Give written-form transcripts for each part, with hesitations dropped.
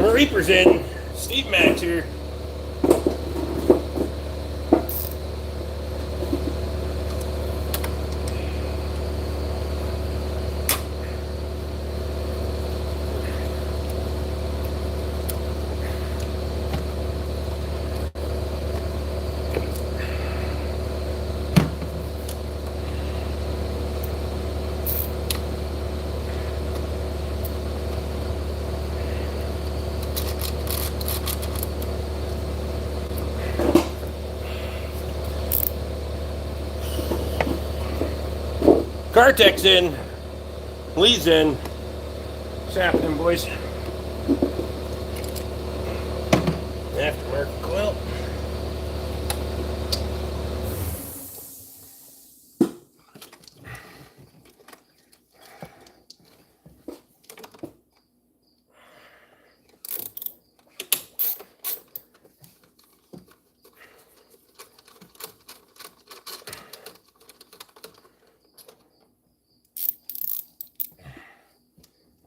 The Reaper's in. Steve Max here. Cartech's in. Lee's in. What's happening, boys? Aftermarket coil.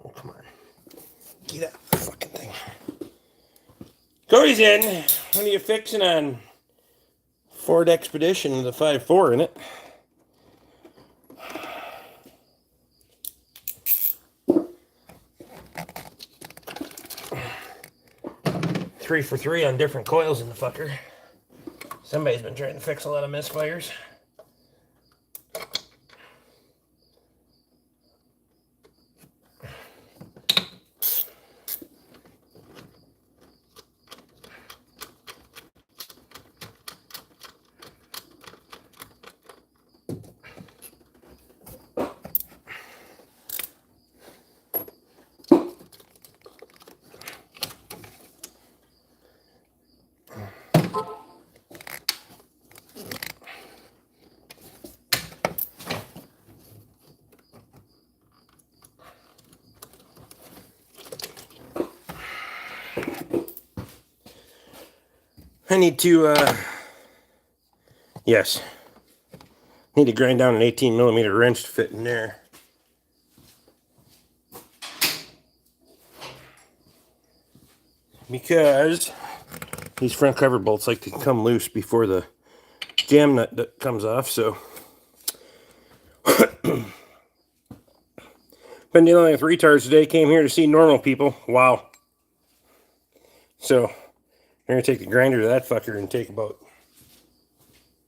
Oh, come on. Get out the fucking thing. Cody's in. What are you fixing on? Ford Expedition with a 5.4 in it. Three for three on different coils in the fucker. Somebody's been trying to fix a lot of misfires. I need to, yes. Need to grind down an 18mm wrench to fit in there. Because these front cover bolts like to come loose before the jam nut comes off, so. Been dealing with retards today, came here to see normal people. Wow. So, I'm going to take the grinder to that fucker and take about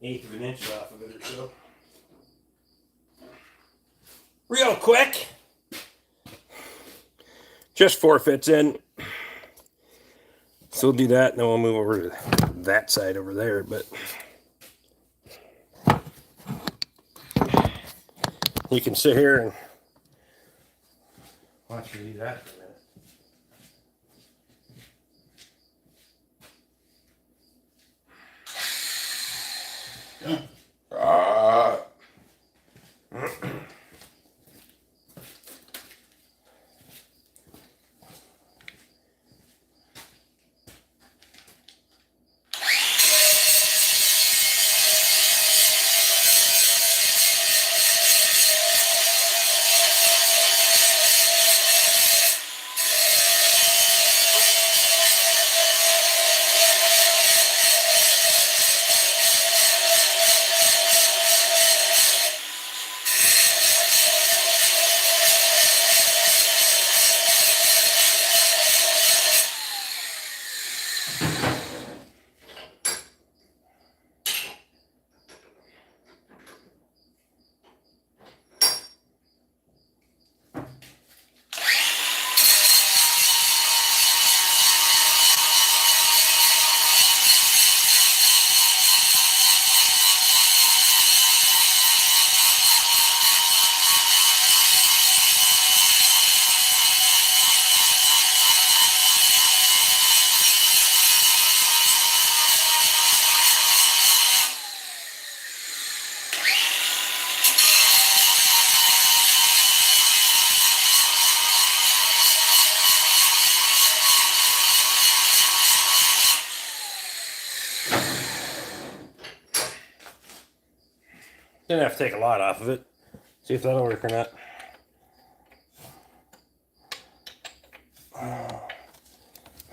1/8 of an inch off of it or so. Real quick. Just 4 fits in. So we'll do that and then we'll move over to that side over there. But you can sit here and watch me do that for a minute. Didn't have to take a lot off of it. See if that'll work or not.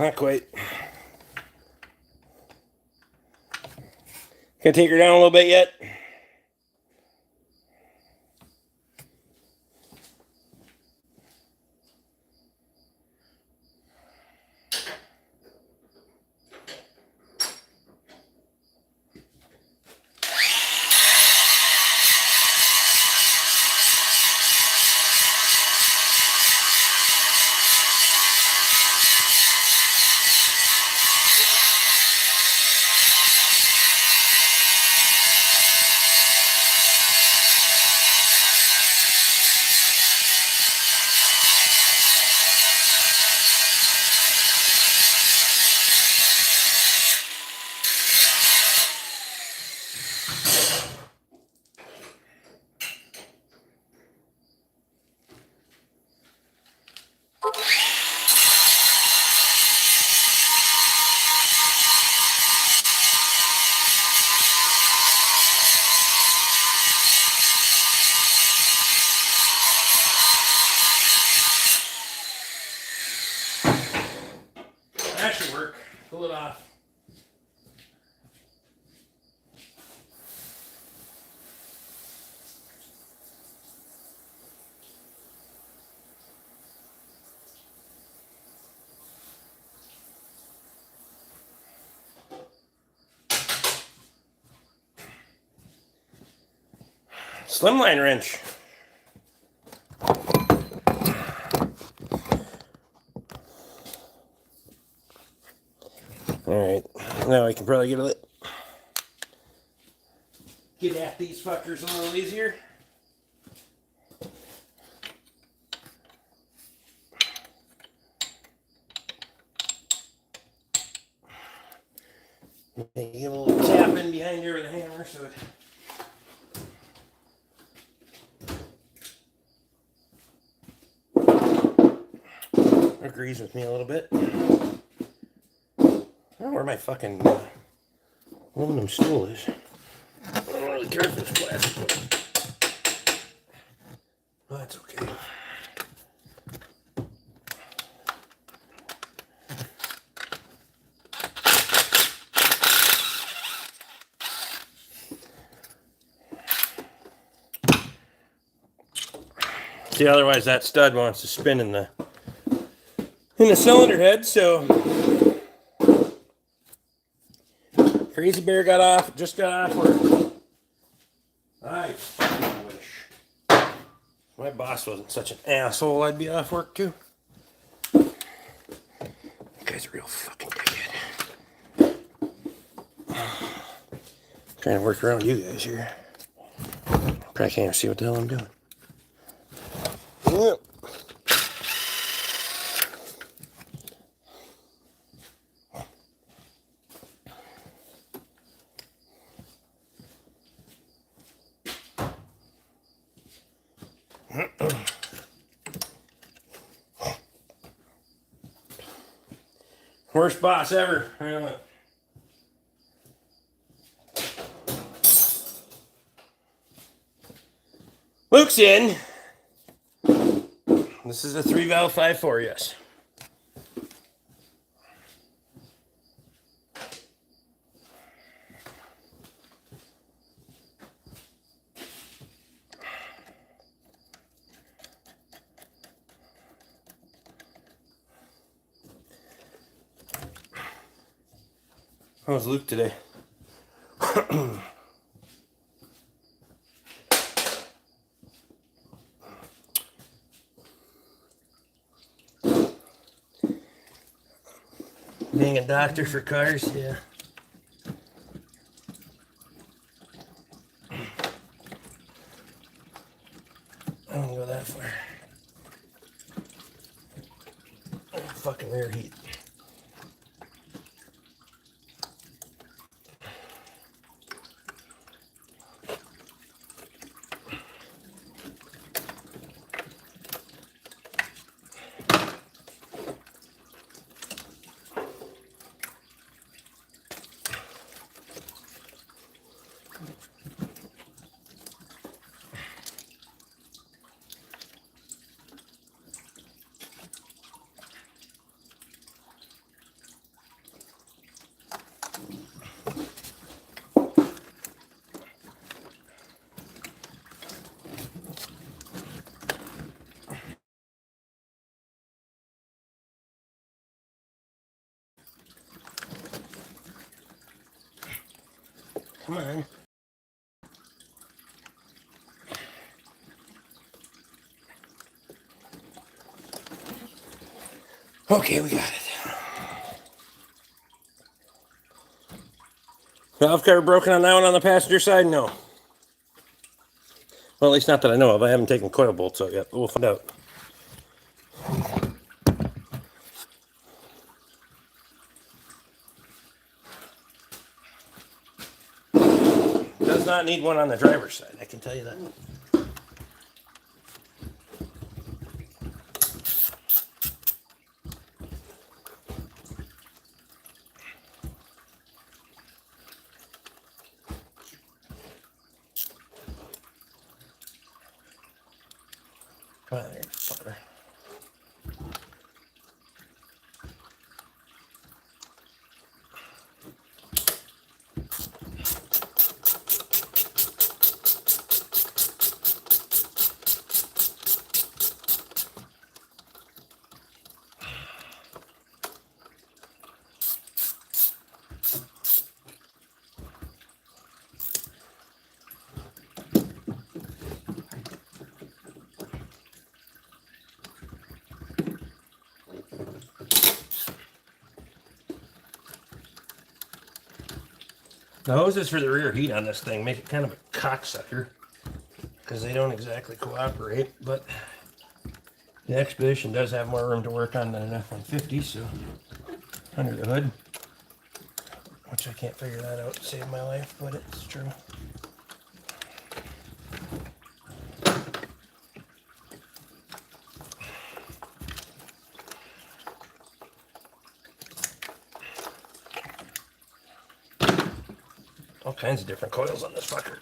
Not quite. Can I take her down a little bit yet? That should work. Pull it off. Slimline wrench. Alright, now I can probably get at these fuckers a little easier. Give a little tap in behind here with a hammer so it agrees with me a little bit. I don't know where my fucking aluminum stool is. I don't really care if it's plastic. Well, that's okay. See, otherwise that stud wants to spin in the cylinder head, so Crazy Bear just got off work. I fucking wish my boss wasn't such an asshole. I'd be off work too. You guys are real fucking dickhead. Trying to work around you guys here. Probably can't see what the hell I'm doing. Yep. Worst boss ever. Luke's in. This is a 3-valve 5.4, yes. How was Luke today? Being a doctor for cars, yeah. I don't go that far. Fucking rear heat. Come on. Okay, we got it. Valve cover broken on that one on the passenger side? No. Well, at least not that I know of. I haven't taken coil bolts out yet, but we'll find out. Does not need one on the driver's side, I can tell you that. Come on there, fucker. The hoses for the rear heat on this thing make it kind of a cocksucker because they don't exactly cooperate, but the Expedition does have more room to work on than an F-150, so under the hood, which I can't figure that out to save my life, but it's true. All kinds of different coils on this fucker.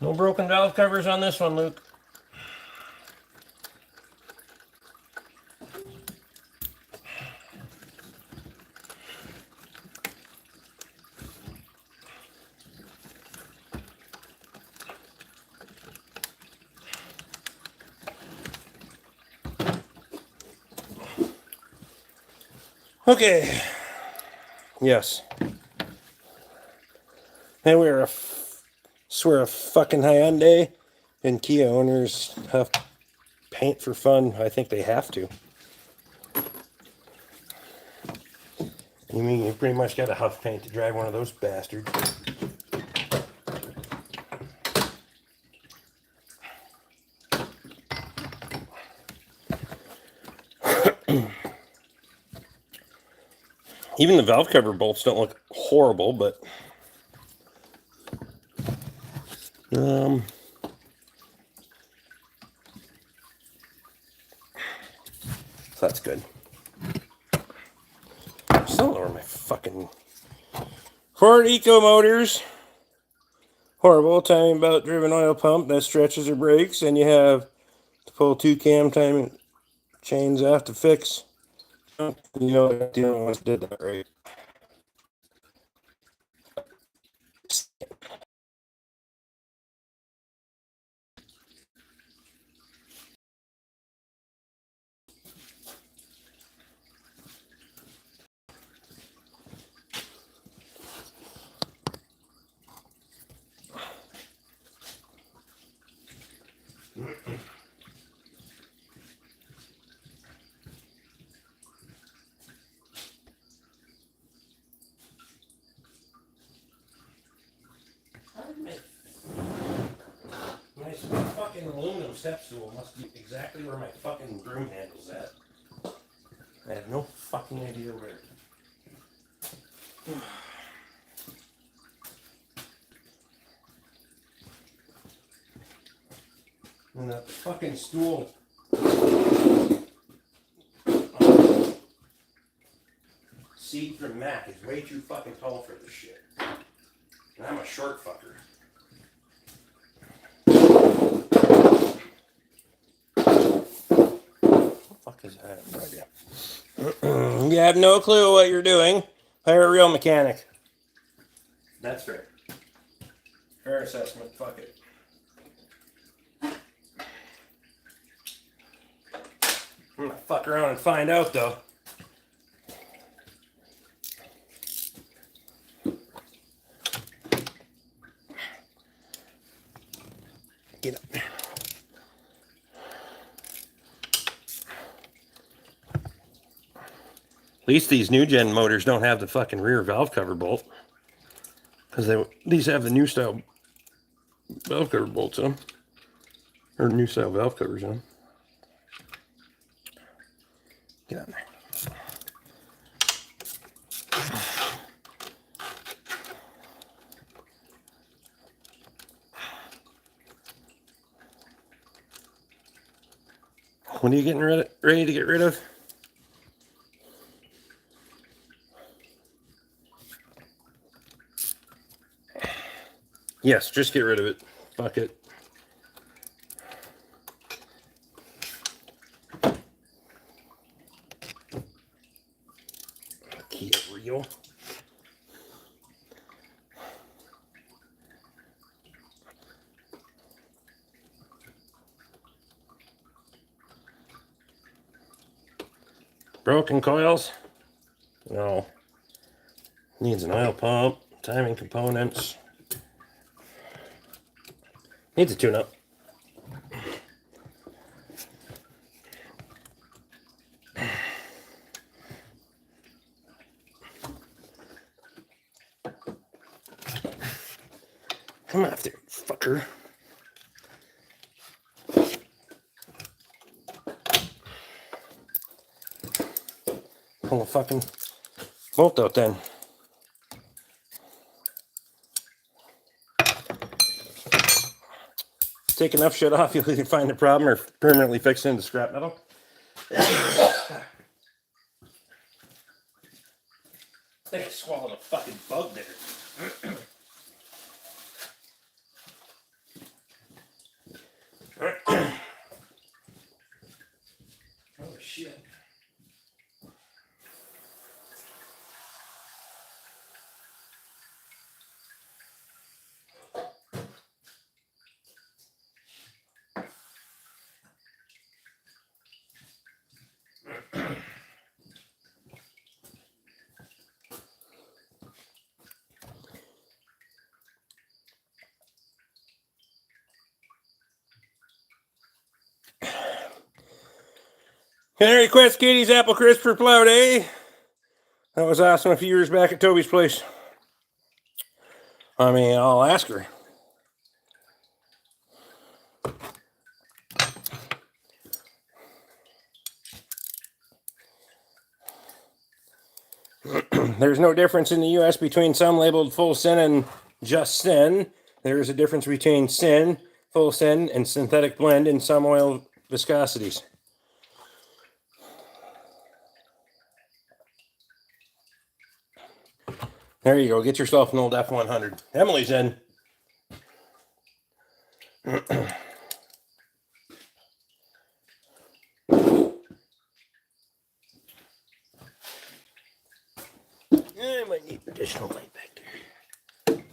No broken valve covers on this one, Luke. Okay. Yes. And we're swear a fucking Hyundai and Kia owners have paint for fun. I think they have to. You mean you pretty much got to huff paint to drive one of those bastards? Even the valve cover bolts don't look horrible, but so that's good. I still don't know where my fucking Ford Eco Motors. Horrible timing belt driven oil pump that stretches or breaks, and you have to pull 2 cam timing chains off to fix. You know, the only ones did that right. My fucking aluminum step stool must be exactly where my fucking broom handle's at. I have no fucking idea where. And that fucking stool. Seat from Mac is way too fucking tall for this shit. And I'm a short fucker. What the fuck is that? No idea. You have no clue what you're doing. Hire a real mechanic. That's fair. Fair assessment. Fuck it. I'm gonna fuck around and find out though. Get up there. At least these new gen motors don't have the fucking rear valve cover bolt. Because these have the new style valve cover bolts on them. Or new style valve covers on them. Get on there. What are you getting ready to get rid of? Yes, just get rid of it. Fuck it. Kia Rio. Broken coils? No. Needs an oil pump, timing components. Needs a tune-up. Come after it, fucker. Pull the fucking bolt out then. Take enough shit off, you'll either find the problem or permanently fix it into scrap metal. I think I swallowed a fucking bug there. Oh shit. Can I request Katie's apple crisp for plow day? That was awesome a few years back at Toby's place. I mean, I'll ask her. There's no difference in the U.S. between some labeled full sin and just sin. There is a difference between sin, full sin, and synthetic blend in some oil viscosities. There you go. Get yourself an old F100. Emily's in. I might need additional light back there.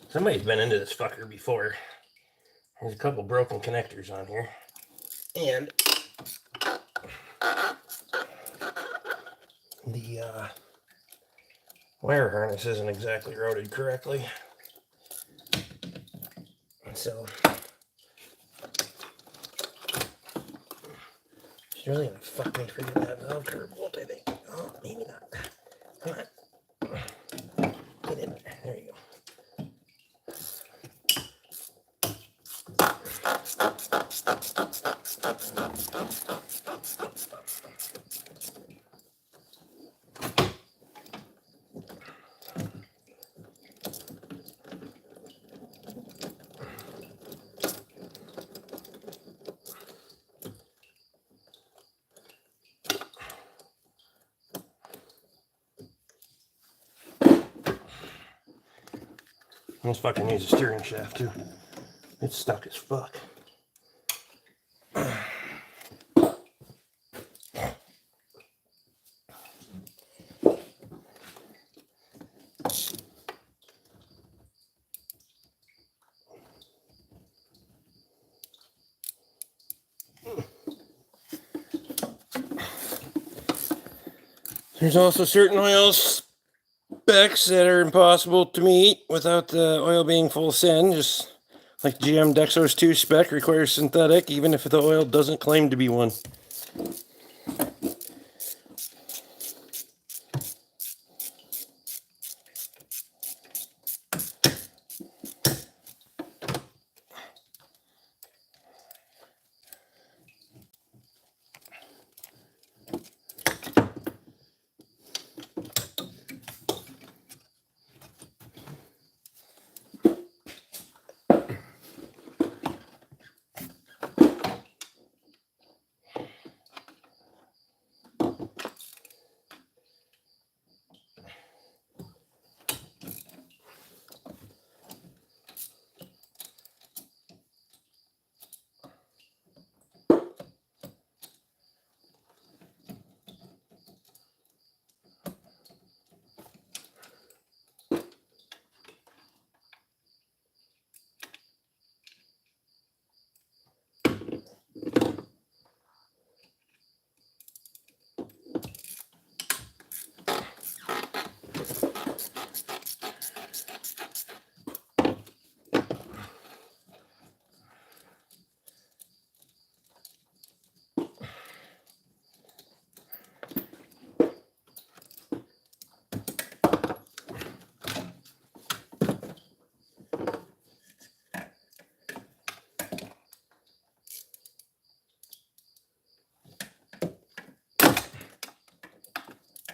Somebody's been into this fucker before. There's a couple broken connectors on here. And the wire harness isn't exactly routed correctly. So she's really gonna fuck me for getting that valve cover bolt, I think. Oh, maybe not. Come on. Get in there. There you go. This fucker needs a steering shaft too. It's stuck as fuck. There's also certain oil specs that are impossible to meet without the oil being full send, just like GM Dexos 2 spec requires synthetic, even if the oil doesn't claim to be one.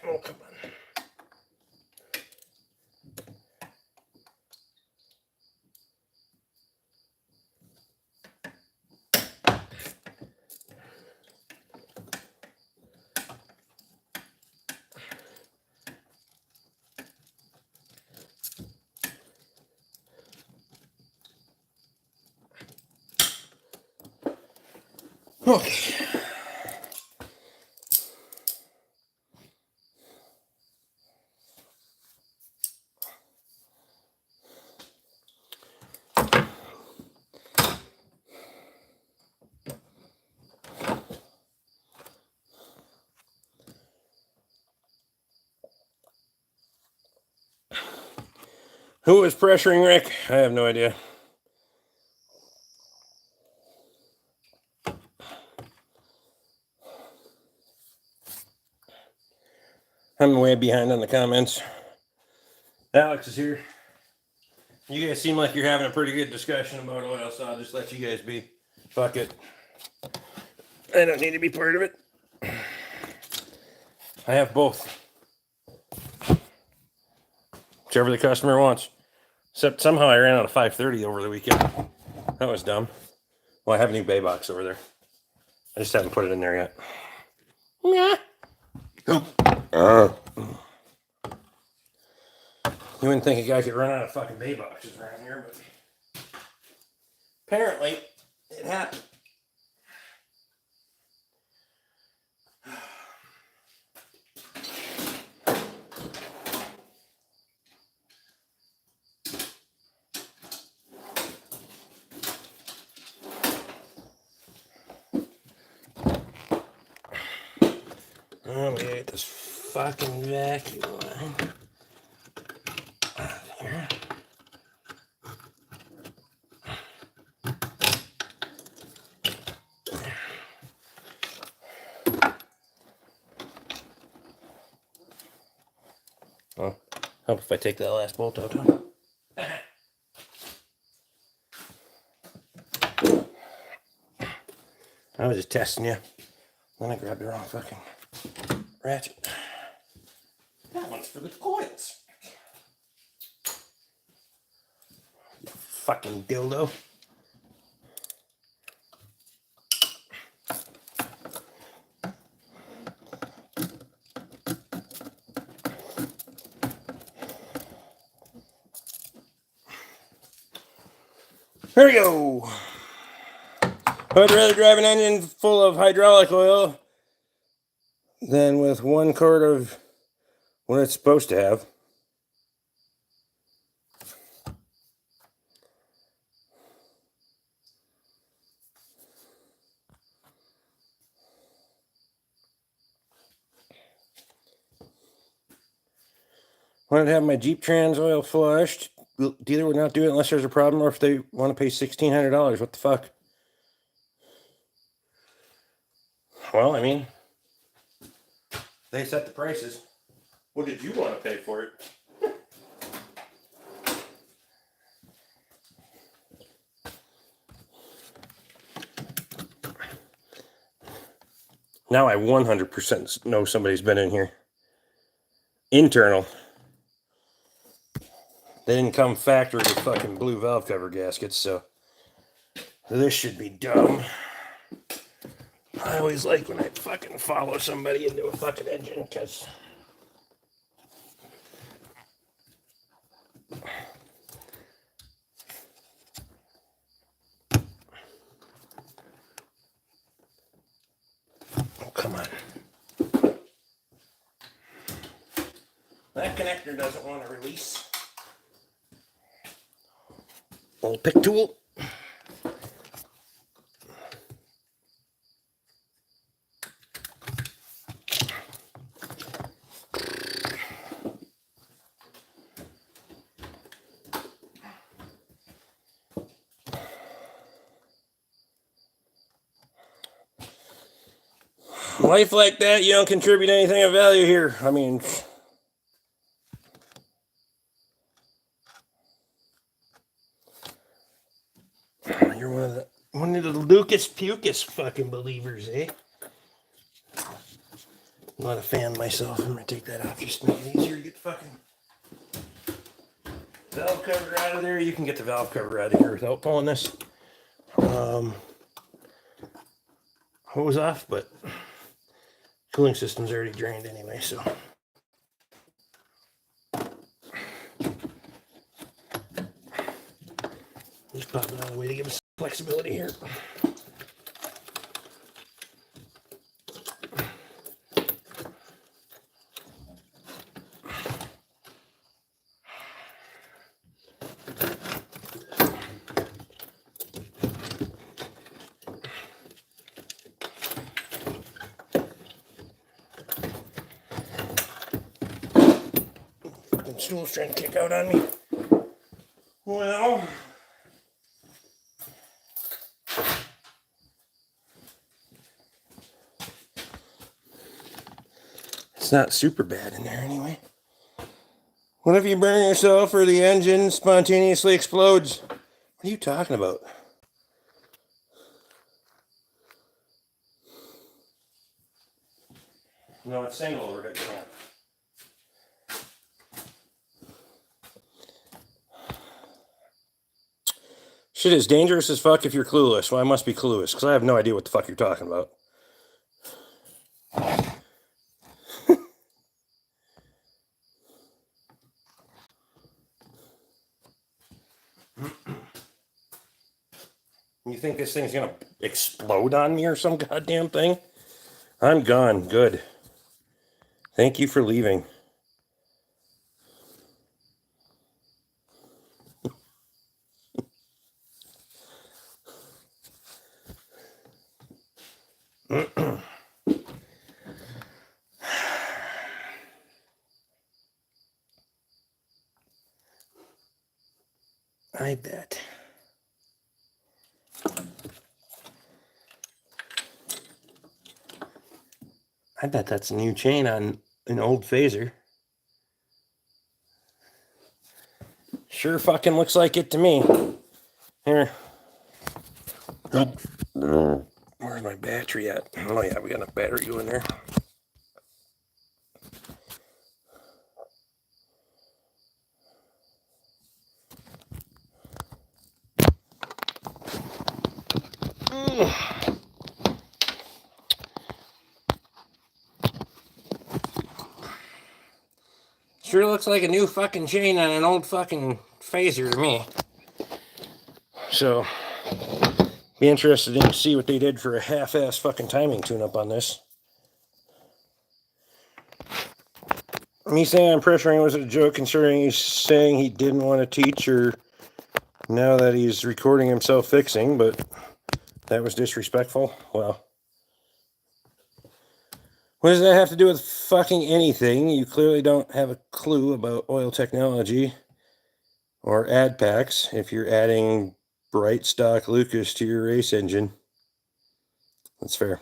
Oh, come on. Okay. Who is pressuring Rick? I have no idea. I'm way behind on the comments. Alex is here. You guys seem like you're having a pretty good discussion about oil, so I'll just let you guys be. Fuck it. I don't need to be part of it. I have both. Whichever the customer wants. Except somehow I ran out of 530 over the weekend. That was dumb. Well, I have a new bay box over there. I just haven't put it in there yet. Yeah. You wouldn't think a guy could run out of fucking bay boxes around here, but apparently it happened. Oh, we ate this fucking vacuum line. Out of here. Well, help if I take that last bolt out, huh? I was just testing you. Then I grabbed the wrong fucking ratchet. That one's for the coils. Fucking dildo. Here we go. I'd rather drive an engine full of hydraulic oil than with 1 quart of what it's supposed to have. Wanted to have my Jeep Trans oil flushed. Dealer would not do it unless there's a problem or if they want to pay $1,600. What the fuck? Well, I mean, they set the prices. What did you want to pay for it? Now I 100% know somebody's been in here. Internal. They didn't come factory with fucking blue valve cover gaskets, so this should be dumb. I always like when I fucking follow somebody into a fucking engine, because oh, come on. That connector doesn't want to release. Old pick tool. Life like that, you don't contribute anything of value here. I mean, you're one of the Lucas Pucus fucking believers, eh? I'm not a fan myself. I'm gonna take that off just to make it easier to get the fucking valve cover out of there. You can get the valve cover out of here without pulling this hose off, but cooling system's already drained anyway, so. Just pop it out of the way to give us flexibility here. Stool's trying to kick out on me. Well, it's not super bad in there anyway. What if you burn yourself or the engine spontaneously explodes? What are you talking about? No, it's single overhead. Shit is dangerous as fuck if you're clueless. Well, I must be clueless, because I have no idea what the fuck you're talking about. You think this thing's gonna explode on me or some goddamn thing? I'm gone. Good. Thank you for leaving. I bet. I bet that's a new chain on an old phaser. Sure fucking looks like it to me. Here. Where's my battery at? Oh yeah, we got enough battery going there. Sure looks like a new fucking chain on an old fucking phaser to me. So, be interested to see what they did for a half-ass fucking timing tune-up on this. Me saying I'm pressuring was a joke, considering he's saying he didn't want to teach, or now that he's recording himself fixing, but that was disrespectful. Well, what does that have to do with fucking anything? You clearly don't have a clue about oil technology or ad packs if you're adding bright stock Lucas to your race engine. That's fair.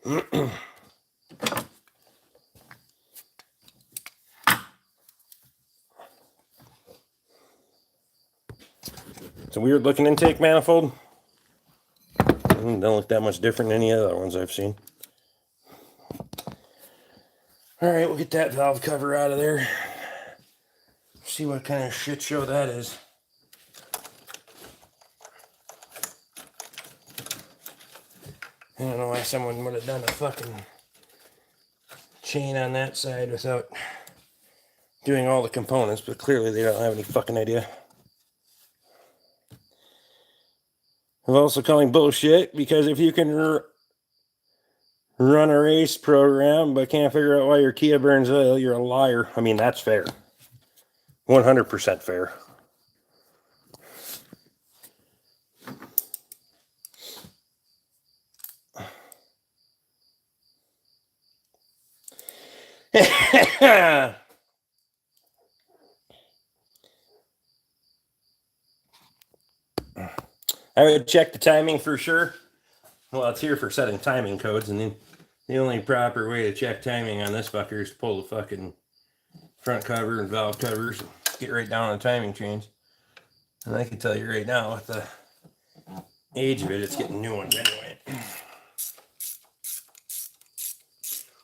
It's a weird looking intake manifold. Don't look that much different than any other ones I've seen. Alright, we'll get that valve cover out of there. See what kind of shit show that is. I don't know why someone would have done a fucking chain on that side without doing all the components, but clearly they don't have any fucking idea. I'm also calling bullshit, because if you can run a race program but can't figure out why your Kia burns oil, you're a liar. I mean, that's fair. 100% fair. I would check the timing for sure. Well, it's here for setting timing codes, and then the only proper way to check timing on this fucker is to pull the fucking front cover and valve covers and get right down on the timing chains. And I can tell you right now, with the age of it, it's getting new ones anyway.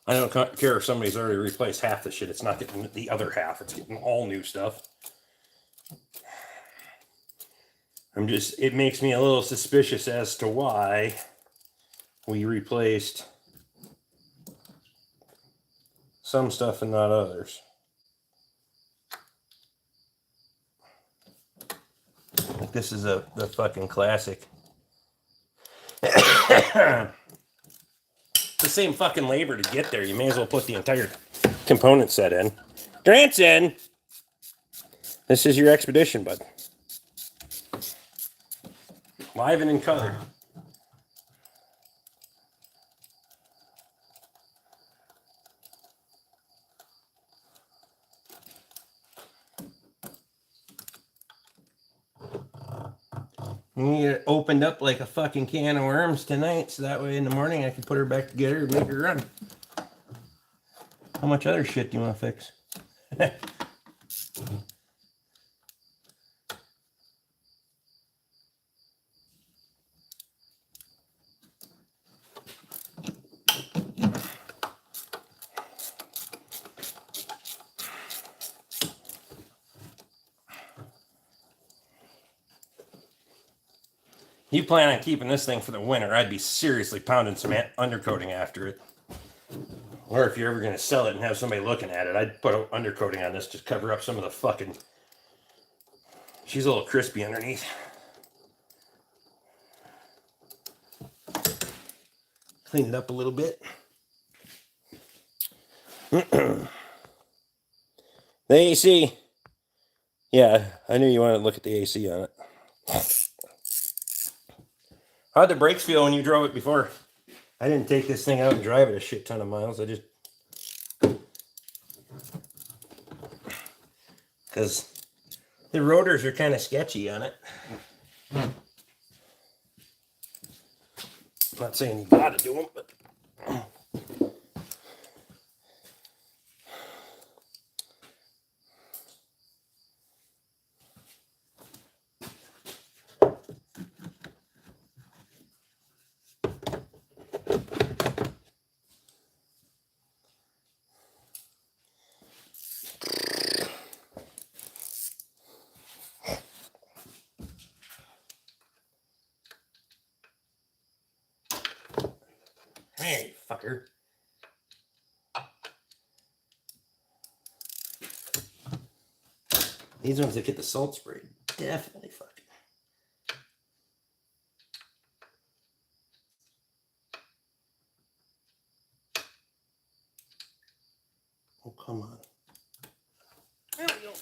I don't care if somebody's already replaced half the shit. It's not getting the other half. It's getting all new stuff. It makes me a little suspicious as to why we replaced some stuff and not others. Like, this is the fucking classic. It's the same fucking labor to get there. You may as well put the entire component set in. Grant's in. This is your expedition, bud. Live and in color. You get it opened up like a fucking can of worms tonight, so that way in the morning I can put her back together and make her run. How much other shit do you want to fix? You plan on keeping this thing for the winter, I'd be seriously pounding some undercoating after it. Or if you're ever going to sell it and have somebody looking at it, I'd put undercoating on this to cover up some of the fucking... She's a little crispy underneath. Clean it up a little bit. The AC. Yeah, I knew you wanted to look at the AC on it. How'd the brakes feel when you drove it before? I didn't take this thing out and drive it a shit ton of miles. I just... Because the rotors are kind of sketchy on it. I'm not saying you gotta do them, but... Hey, fucker. These ones that get the salt spray definitely fucking. Oh, come on. There we go.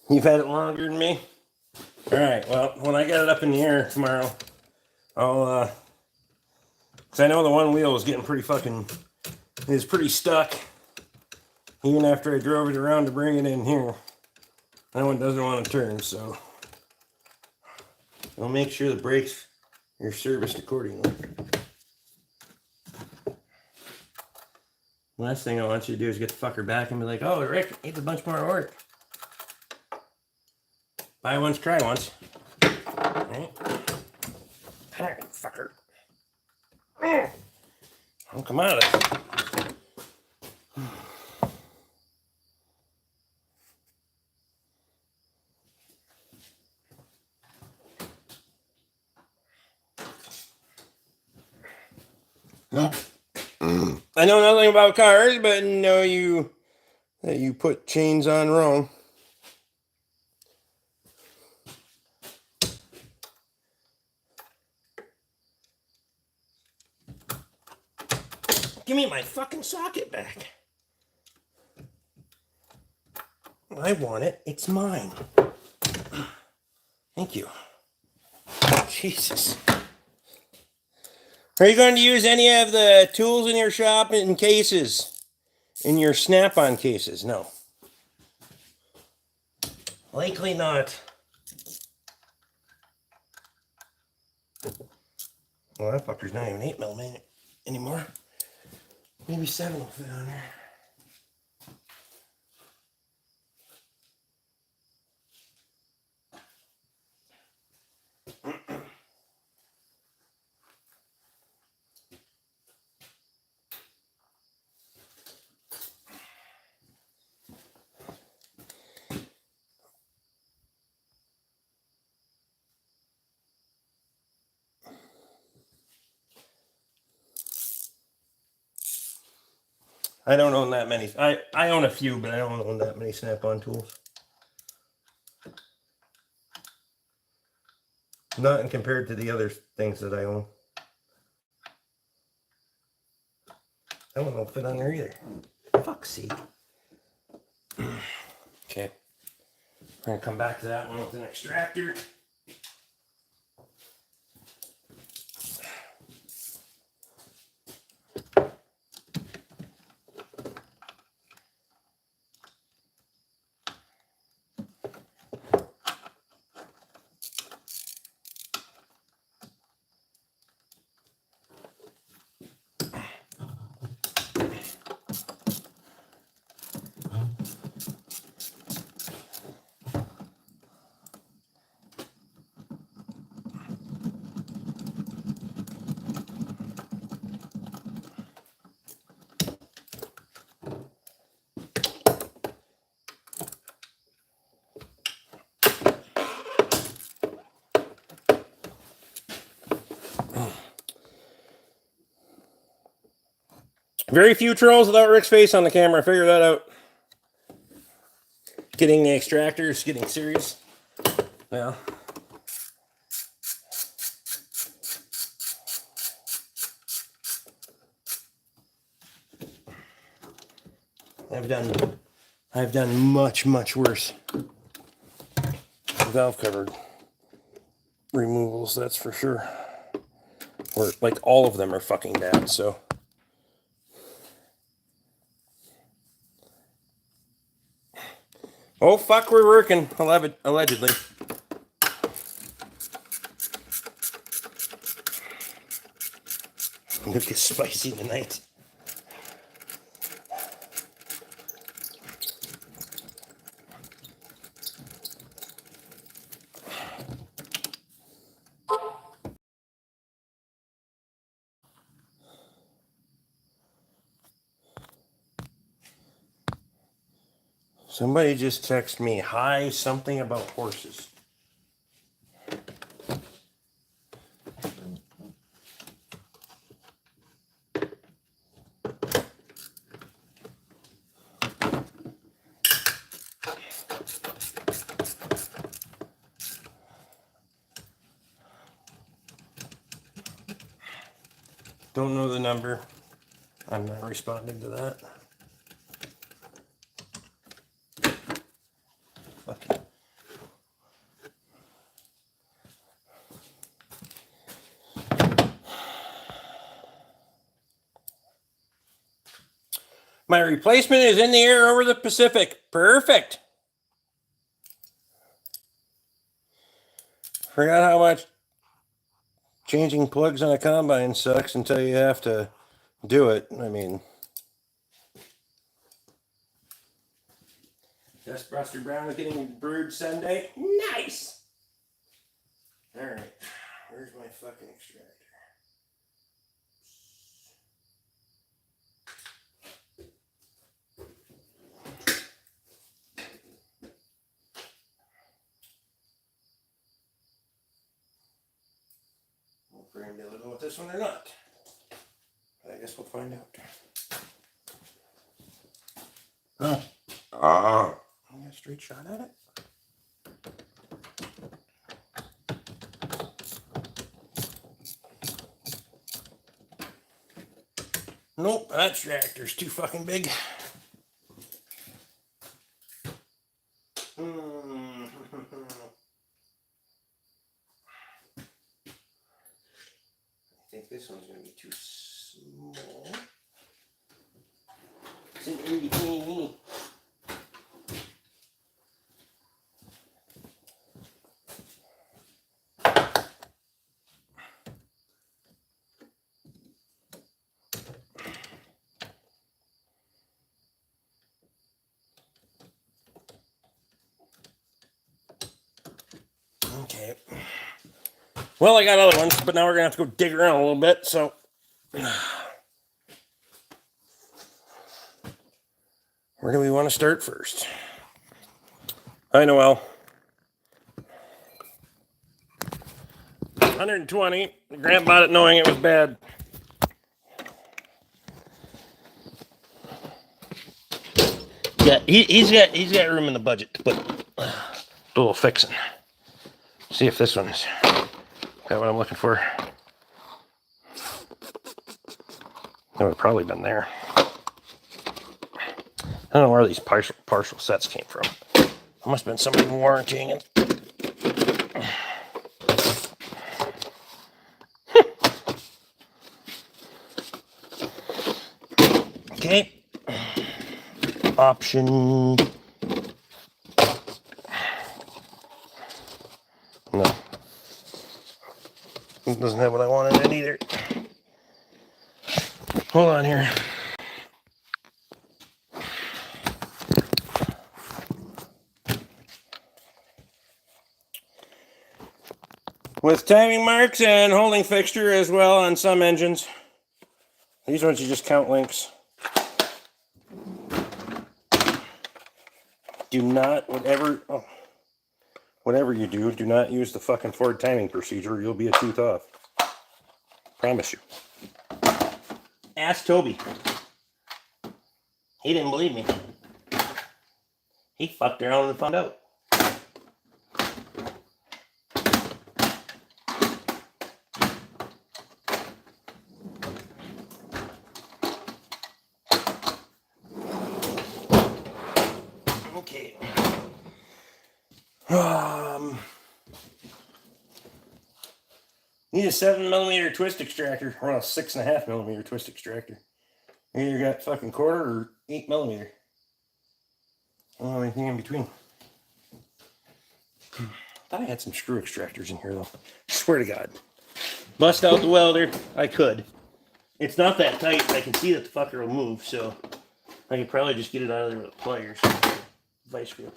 You've had it longer than me? Alright, well, when I get it up in the air tomorrow, I'll, because I know the one wheel is getting pretty fucking, is pretty stuck. Even after I drove it around to bring it in here. That one doesn't want to turn, so I'll make sure the brakes are serviced accordingly. Last thing I want you to do is get the fucker back and be like, oh, Rick, needs a bunch more work. Buy once, try once. Right? Fucker. Don't come out of it. I know nothing about cars, but know that you put chains on wrong. Give me my fucking socket back. I want it. It's mine. Thank you. Jesus. Are you going to use any of the tools in your shop in cases? In your snap-on cases? No. Likely not. Well, that fucker's not even 8mm anymore. Maybe 7 will fit on there. I don't own that many. I own a few, but I don't own that many snap-on tools. Not in compared to the other things that I own. That one won't fit on there either. Fuck's sake. Okay. We're going to come back to that one with an extractor. Very few trolls without Rick's face on the camera. Figure that out. Getting the extractors, getting serious. Well. I've done much, much worse valve cover removals, that's for sure. Or like all of them are fucking bad, so. Oh fuck, we're working, allegedly. I'm gonna get spicy tonight. Somebody just texted me, hi, something about horses. Don't know the number. I'm not responding to that. Okay. My replacement is in the air over the Pacific. Perfect. Forgot how much changing plugs on a combine sucks until you have to do it. I mean, Just Buster Brown is getting brewed Sunday. Nice. All right. Where's my fucking extractor? We'll bring a little with this one or not. I guess we'll find out. Oh. I got a straight shot at it. Nope, that extractor's too fucking big. I think this one's going to be too small. It's an in between. Okay. Well, I got other ones, but now we're going to have to go dig around a little bit, so. Where do we want to start first? Hi, Noel. 120. Grant bought it knowing it was bad. Yeah, he's got room in the budget to put a little fixing. See if this one's got what I'm looking for. That would have probably been there. I don't know where these partial sets came from. It must have been somebody warrantying it. Okay. Option. No. It doesn't have what I wanted in either. Hold on here. With timing marks and holding fixture as well on some engines. These ones you just count links. Do not, whatever you do, do not use the fucking Ford timing procedure. You'll be a tooth off. Promise you. Ask Toby. He didn't believe me. He fucked around and found out. Okay. Need a 7mm twist extractor, or a 6.5mm twist extractor. You either got fucking quarter or 8mm. I don't know anything in between. Thought I had some screw extractors in here though. Swear to God. Bust out the welder. I could. It's not that tight. I can see that the fucker will move, so I could probably just get it out of there with pliers. Vice grip.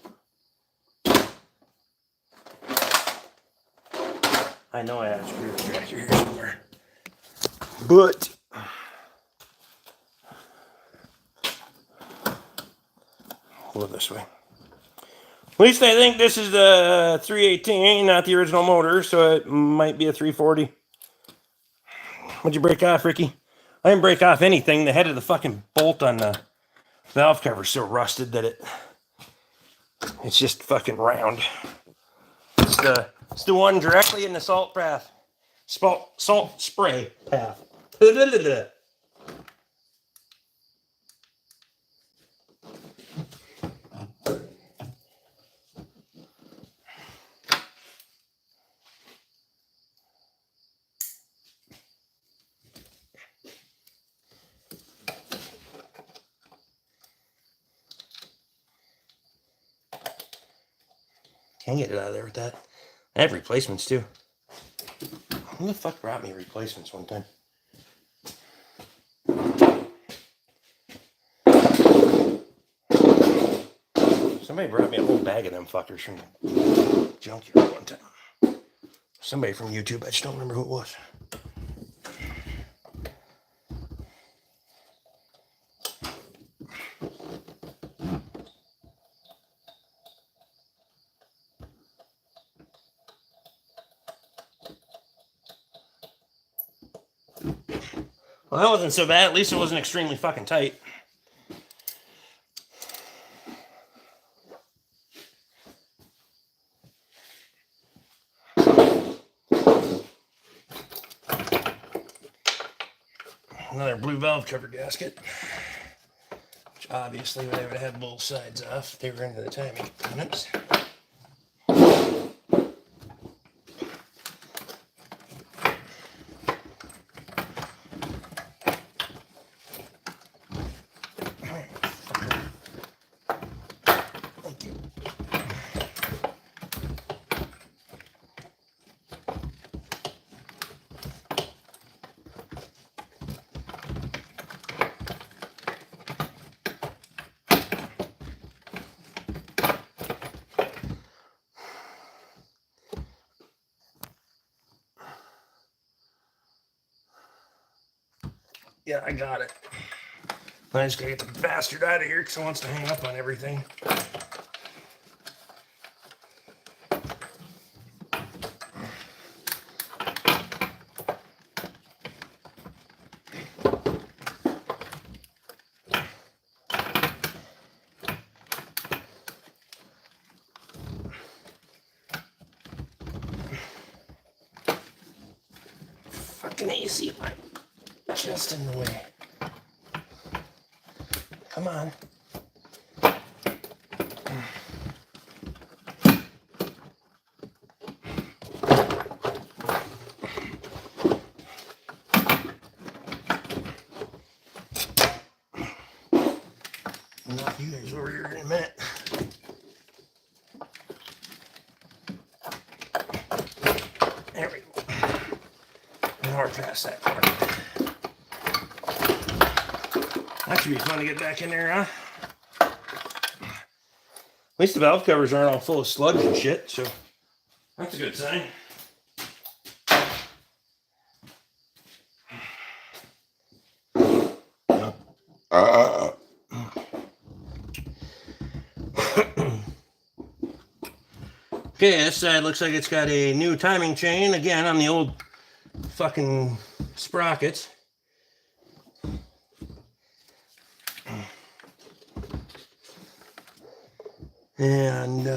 I know I have a screw extractor here somewhere. But hold it this way. At least I think this is the 318, not the original motor, so it might be a 340. What'd you break off, Ricky? I didn't break off anything. The head of the fucking bolt on the valve cover is so rusted that it's just fucking round. It's the one directly in the salt path. Salt spray path. Can't get it out of there with that. I have replacements too. Who the fuck brought me replacements one time? Somebody brought me a whole bag of them fuckers from the junkyard one time. Somebody from YouTube, I just don't remember who it was. Well, that wasn't so bad. At least it wasn't extremely fucking tight. Another blue valve cover gasket, which obviously would have had both sides off if they were into the timing components. Yeah, I got it. I just gotta get the bastard out of here because it wants to hang up on everything. Fucking AC pipe. Just in the way. Come on. I'll knock you guys over here in a minute. There we go. Now we're past that part. That should be fun to get back in there, huh? At least the valve covers aren't all full of sludge and shit, so that's a good sign. Okay, this side looks like it's got a new timing chain, again on the old fucking sprockets. And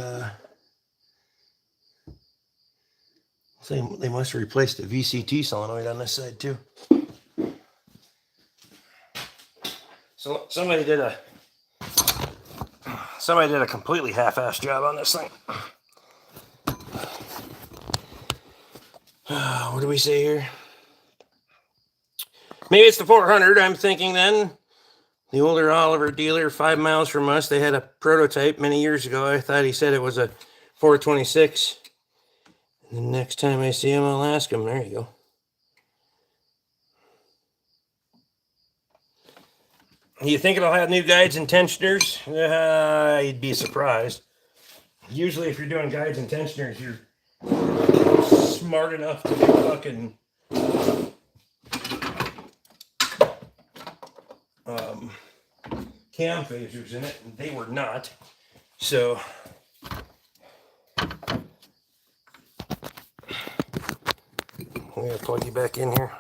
they must have replaced the VCT solenoid on this side too. So somebody did a completely half-assed job on this thing. What do we say here? Maybe it's the 400, I'm thinking then. The older Oliver dealer, 5 miles from us, they had a prototype many years ago. I thought he said it was a 426. And the next time I see him, I'll ask him. There you go. You think it'll have new guides and tensioners? You'd be surprised. Usually if you're doing guides and tensioners, you're smart enough to do fucking cam phasers in it, and they were not. So I'm gonna plug you back in here.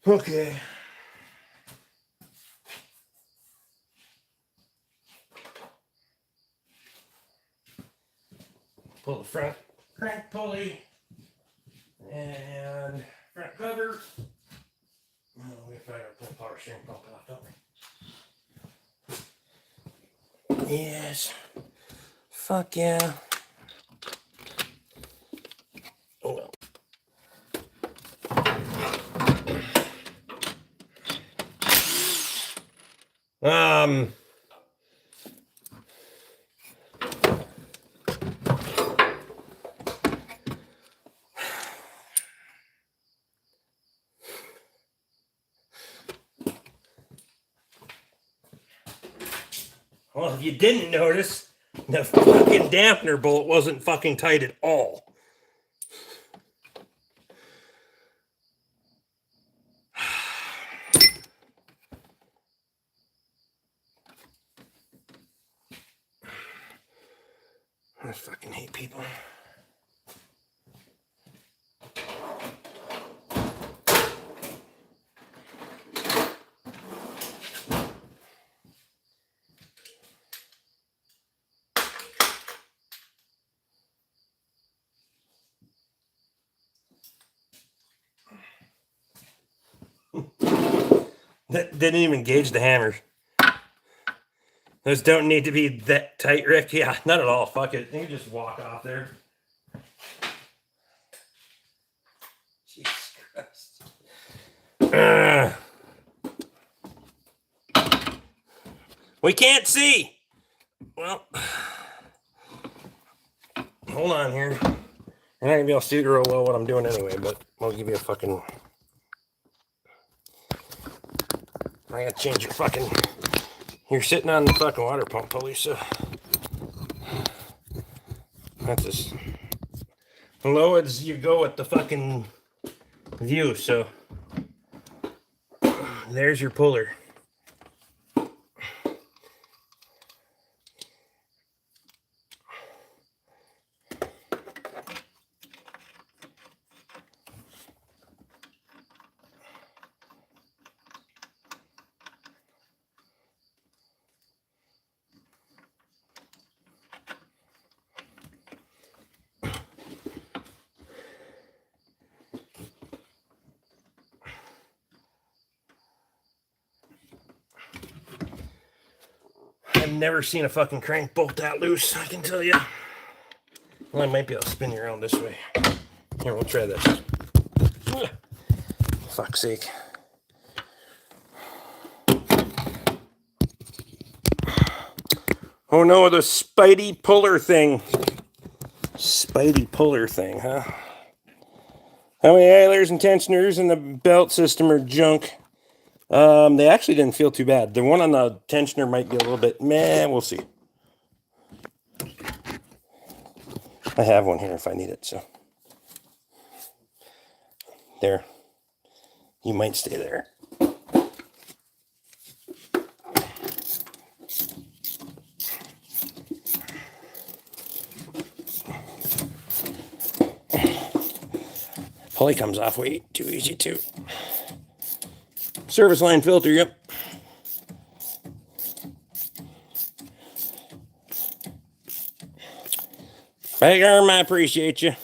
Okay. Pull the front crank pulley And front cover. Oh, we have to pull power steering pump off, don't we? Yes. Fuck yeah. Oh well. Well, if you didn't notice, the fucking dampener bolt wasn't fucking tight at all. I fucking hate people. That didn't even gauge the hammers. Those don't need to be that tight, Rick. Yeah, not at all. Fuck it. You can just walk off there. Jesus Christ. We can't see. Well, hold on here. I'm not gonna be able to see real well what I'm doing anyway, but I'll give you a fucking. I gotta change your fucking. You're sitting on the fucking water pump pulley, so that's as low as you go with the fucking view. So there's your puller. I've never seen a fucking crank bolt that loose, I can tell you. Well, I might be able to spin you around this way. Here, we'll try this. Fuck's sake. Oh no, the Spidey puller thing. Spidey puller thing, huh? How many idlers and tensioners in the belt system are junk? They actually didn't feel too bad. The one on the tensioner might be a little bit meh, we'll see. I have one here if I need it, so. There. You might stay there. Pulley comes off way too easy too. Service line filter, yep. Big arm, I appreciate you.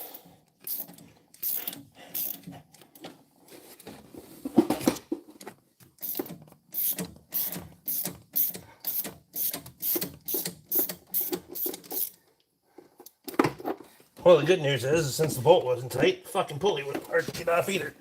Well, the good news is, since the bolt wasn't tight, the fucking pulley wasn't hard to get off either.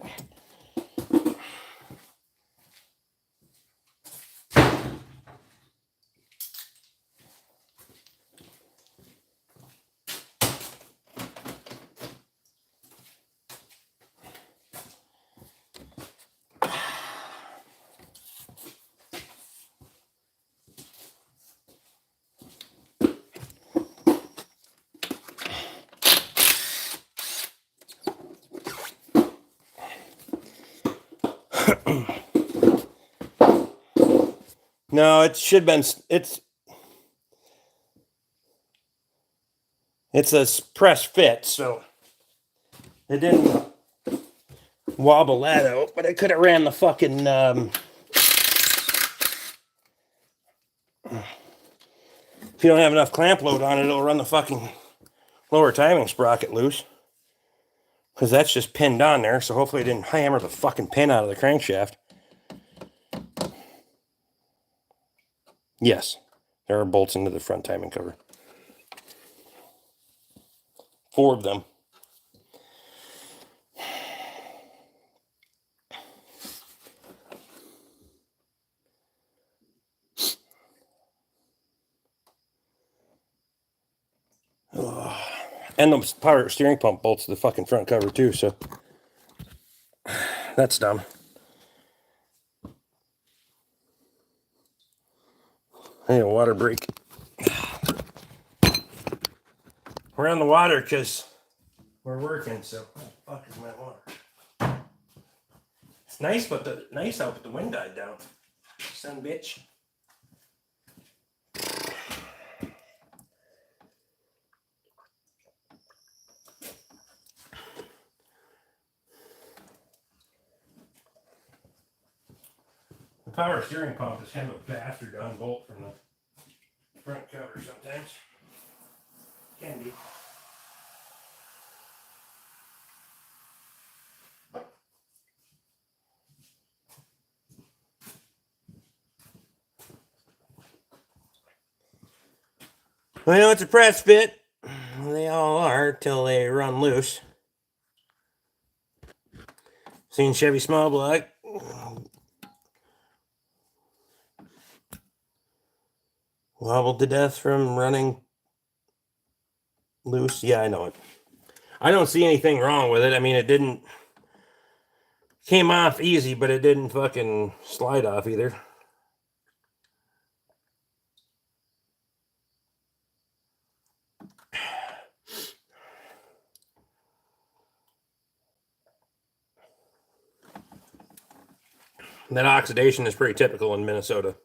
No, it should have been. It's a press fit, so it didn't wobble that out. But I could have ran the fucking. If you don't have enough clamp load on it, it'll run the fucking lower timing sprocket loose. because that's just pinned on there, so hopefully I didn't hammer the fucking pin out of the crankshaft. Yes, there are bolts into the front timing cover. 4 of them. And the power steering pump bolts to the fucking front cover too, so that's dumb. I need a water break. We're on the water because we're working, so oh, fuck is my water. It's nice, but nice out, but the wind died down. Son of a bitch. The power steering pump is kind of a bastard to unbolt from the front cover sometimes. Can be. Well, you know, it's a press fit. They all are till they run loose. Seen Chevy small block. Wobbled to death from running loose. Yeah, I know it. I don't see anything wrong with it. I mean, it didn't came off easy, but it didn't fucking slide off either. That oxidation is pretty typical in Minnesota.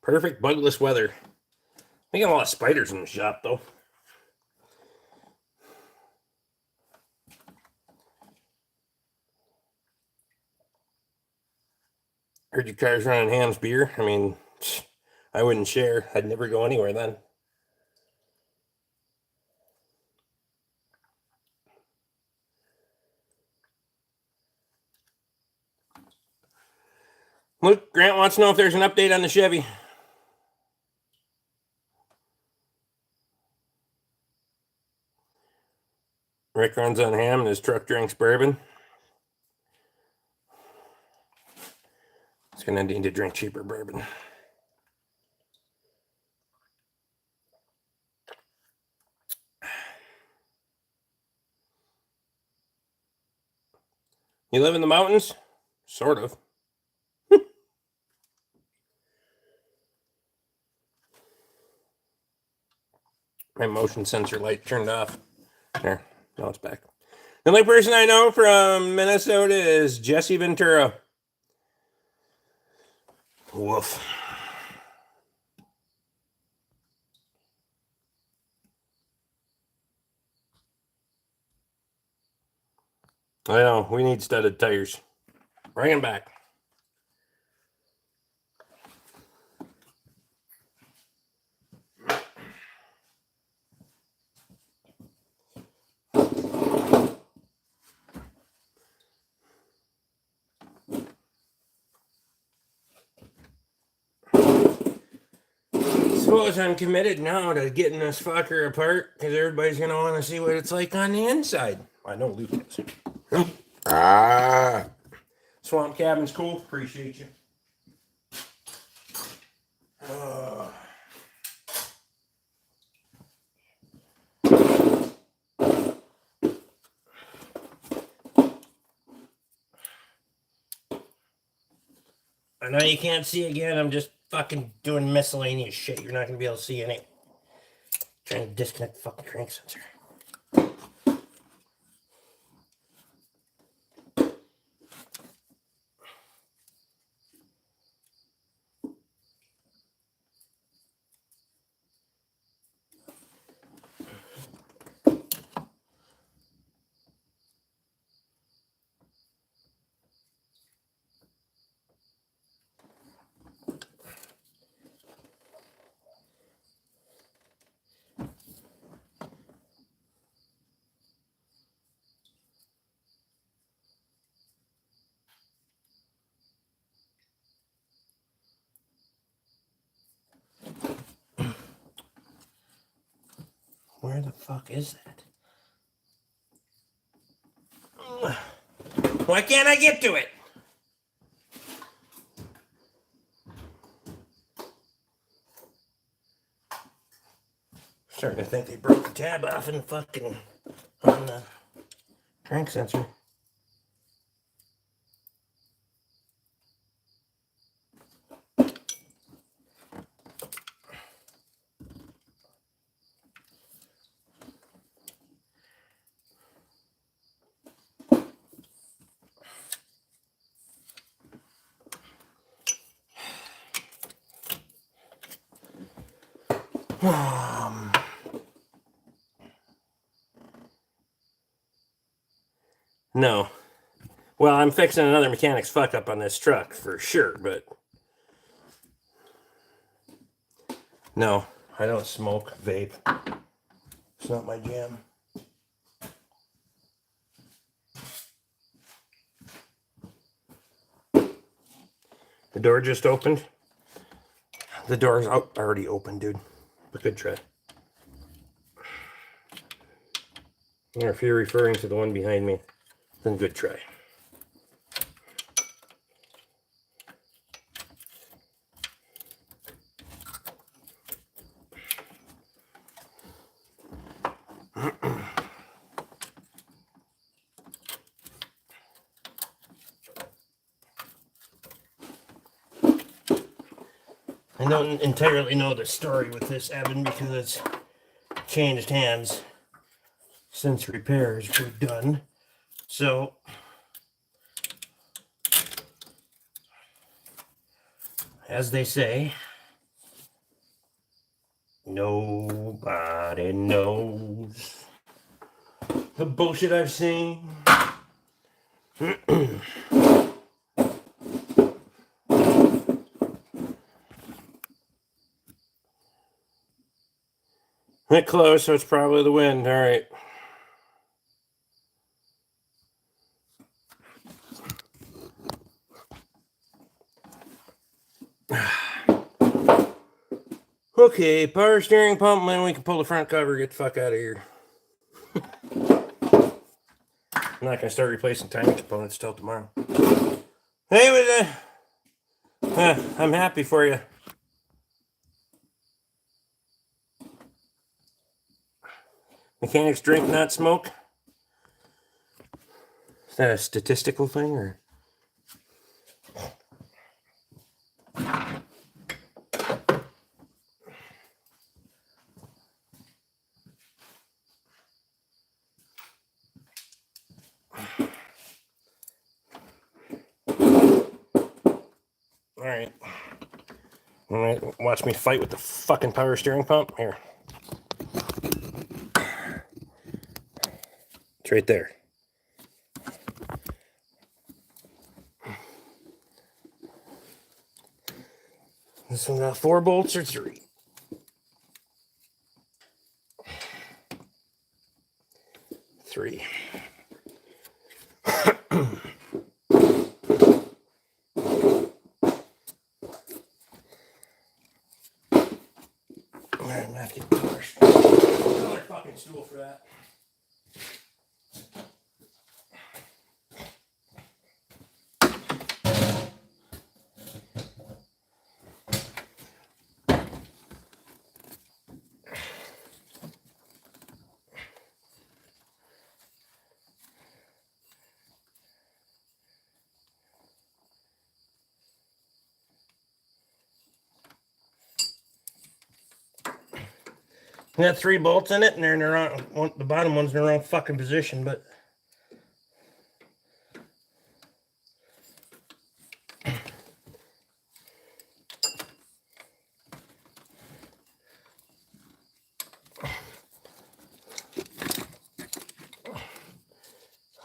Perfect bugless weather. We got a lot of spiders in the shop, though. Heard your car's running Ham's beer. I mean, I wouldn't share. I'd never go anywhere then. Look, Grant wants to know if there's an update on the Chevy. Rick runs on Ham and his truck drinks bourbon. He's going to need to drink cheaper bourbon. You live in the mountains? Sort of. My motion sensor light turned off. There, now it's back. The only person I know from Minnesota is Jesse Ventura. Woof. I know, we need studded tires. Bring them back. Suppose I'm committed now to getting this fucker apart because everybody's going to want to see what it's like on the inside. I know Luke is. Swamp Cabin's cool. Appreciate you. I know you can't see again. I'm just fucking doing miscellaneous shit. You're not going to be able to see any. Trying to disconnect the fucking crank sensor. Where the fuck is that? Why can't I get to it? Starting to think they broke the tab off in the fucking on the crank sensor. No. Well, I'm fixing another mechanic's fuck up on this truck for sure, but no, I don't smoke, vape. It's not my jam. The door just opened. The door's already open, dude. But good try. Or if you're referring to the one behind me, then good try. I don't entirely know the story with this Evan because it's changed hands since repairs were done. So, as they say, nobody knows the bullshit I've seen. Hit close, so it's probably the wind. All right. Okay, power steering pump, and then we can pull the front cover, get the fuck out of here. I'm not gonna start replacing timing components till tomorrow. Hey, I'm happy for you. Mechanics drink, not smoke. Is that a statistical thing, or? Alright. Alright, watch me fight with the fucking power steering pump. Here. It's right there. This one got 4 bolts or 3? 3. I'm gonna have to get another fucking stool for that. We got 3 bolts in it, and they're in the wrong. The bottom one's in the wrong fucking position, but.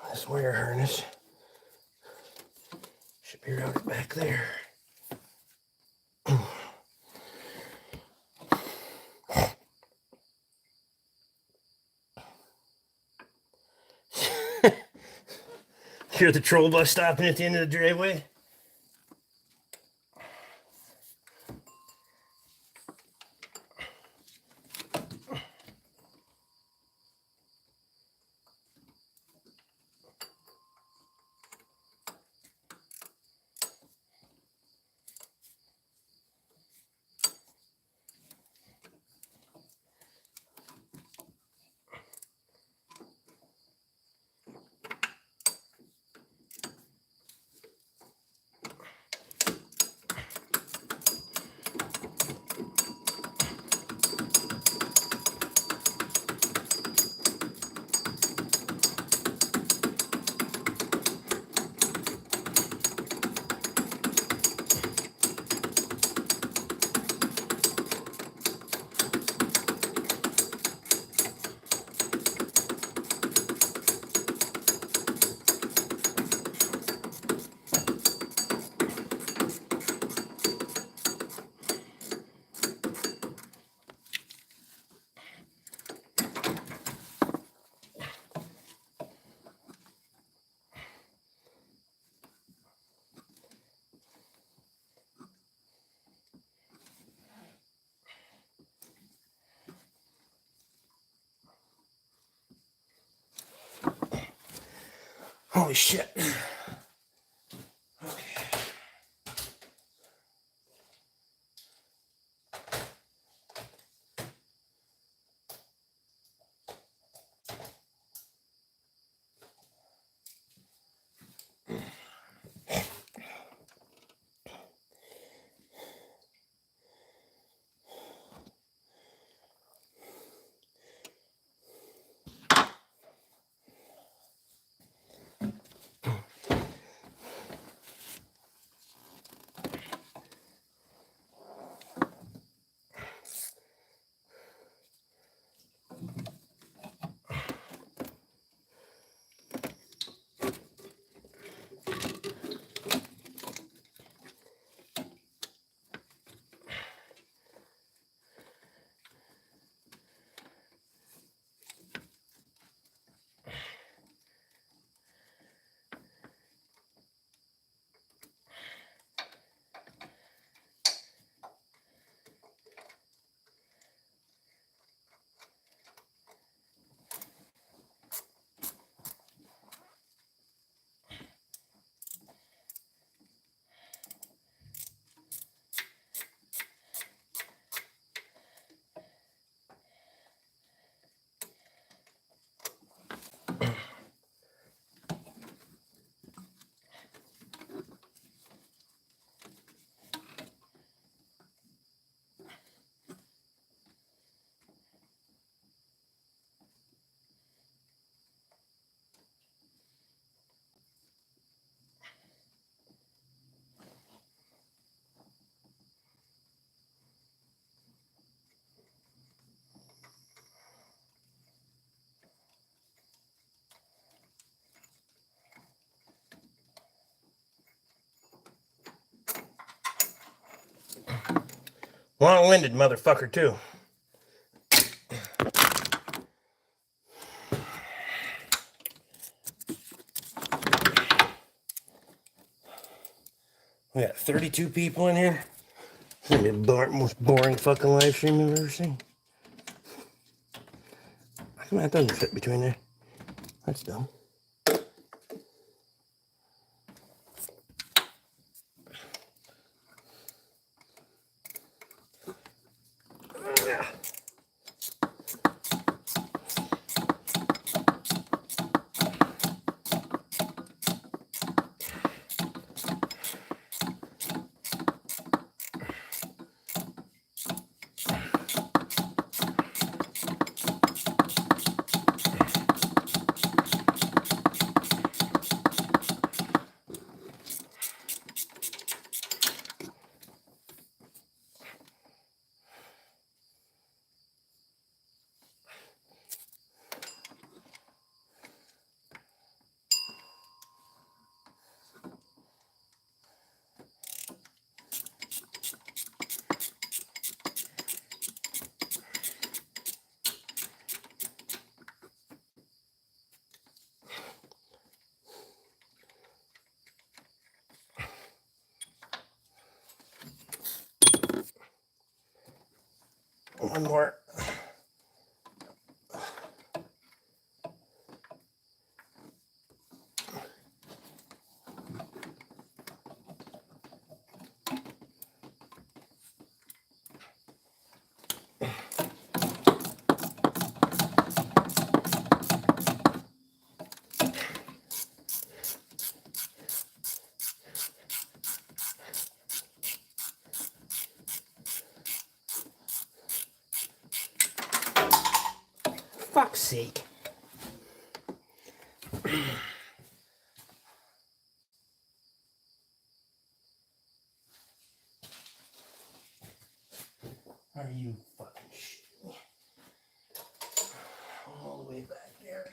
This wire harness should be routed back there. Hear the troll bus stopping at the end of the driveway? Holy shit. Long-winded motherfucker, too. We got 32 people in here. It's gonna be the most boring fucking live stream I've ever seen. How come that doesn't fit between there? That's dumb. One more. Fuck's sake. Are you fucking shitting me? All the way back there.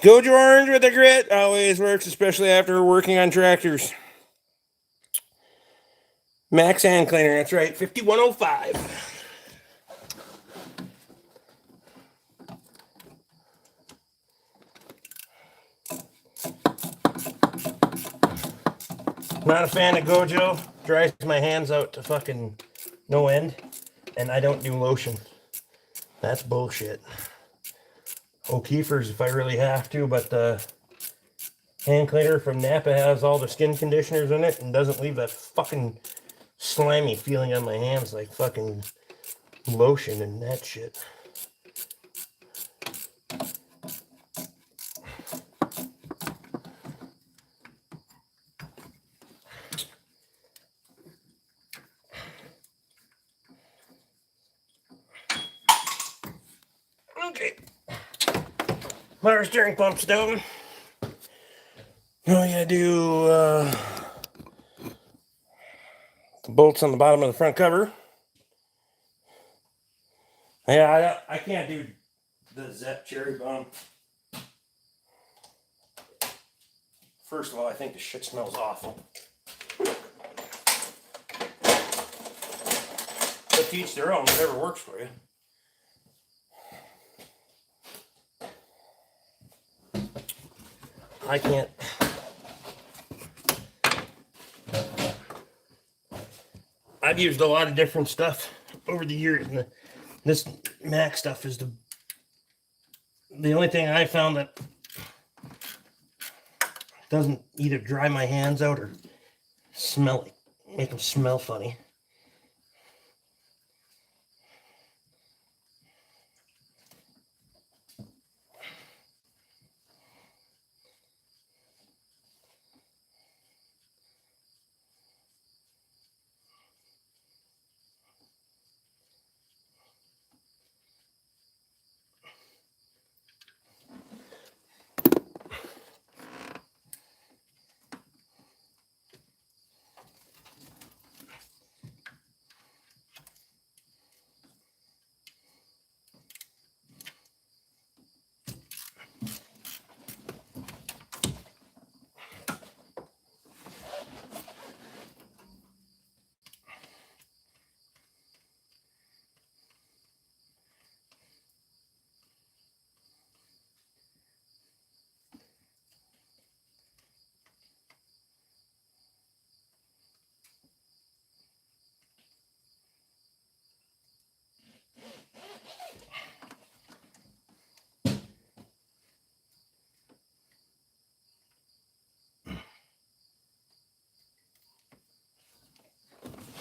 Gojo Orange with the grit always works, especially after working on tractors. Max Hand Cleaner, that's right, 5105. Not a fan of Gojo. Dries my hands out to fucking no end. And I don't do lotion. That's bullshit. O'Keefers if I really have to, but the hand cleaner from Napa has all the skin conditioners in it and doesn't leave that fucking slimy feeling on my hands like fucking lotion and that shit. Okay. Our steering pump's down. Now I gotta do the bolts on the bottom of the front cover. Yeah, I can't do the Zep cherry bomb. First of all, I think the shit smells awful. But to each their own, whatever works for you. I can't. I've used a lot of different stuff over the years, and this Mac stuff is the only thing I found that doesn't either dry my hands out or make them smell funny.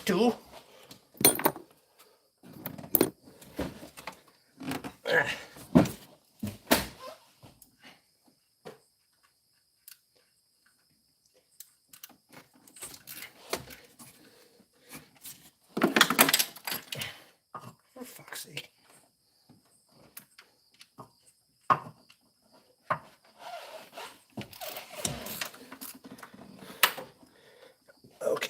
Two. For fuck's sake. Okay.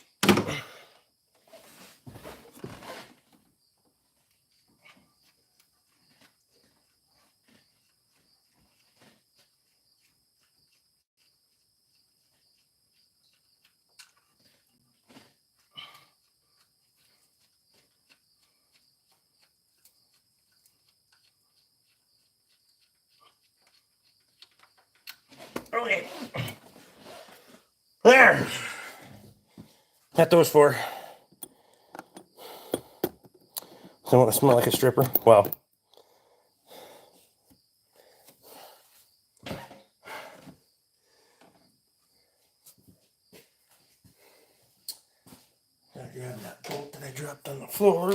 Okay. There. Got those four. Don't want to smell like a stripper. Wow. Gotta grab that bolt that I dropped on the floor.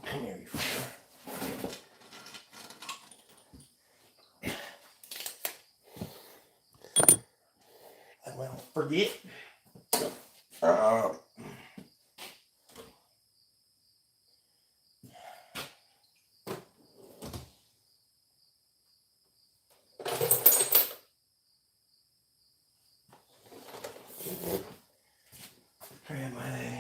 Come here, you fucker. I won't forget. Grab my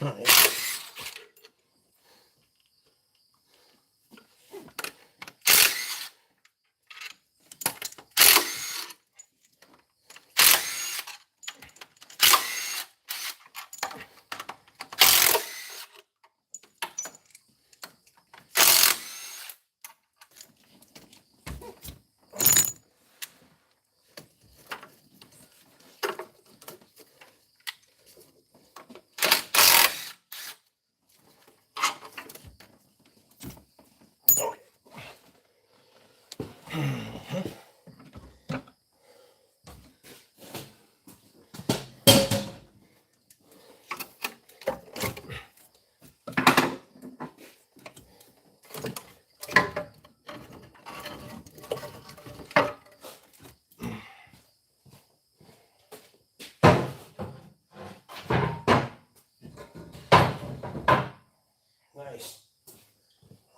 Nice.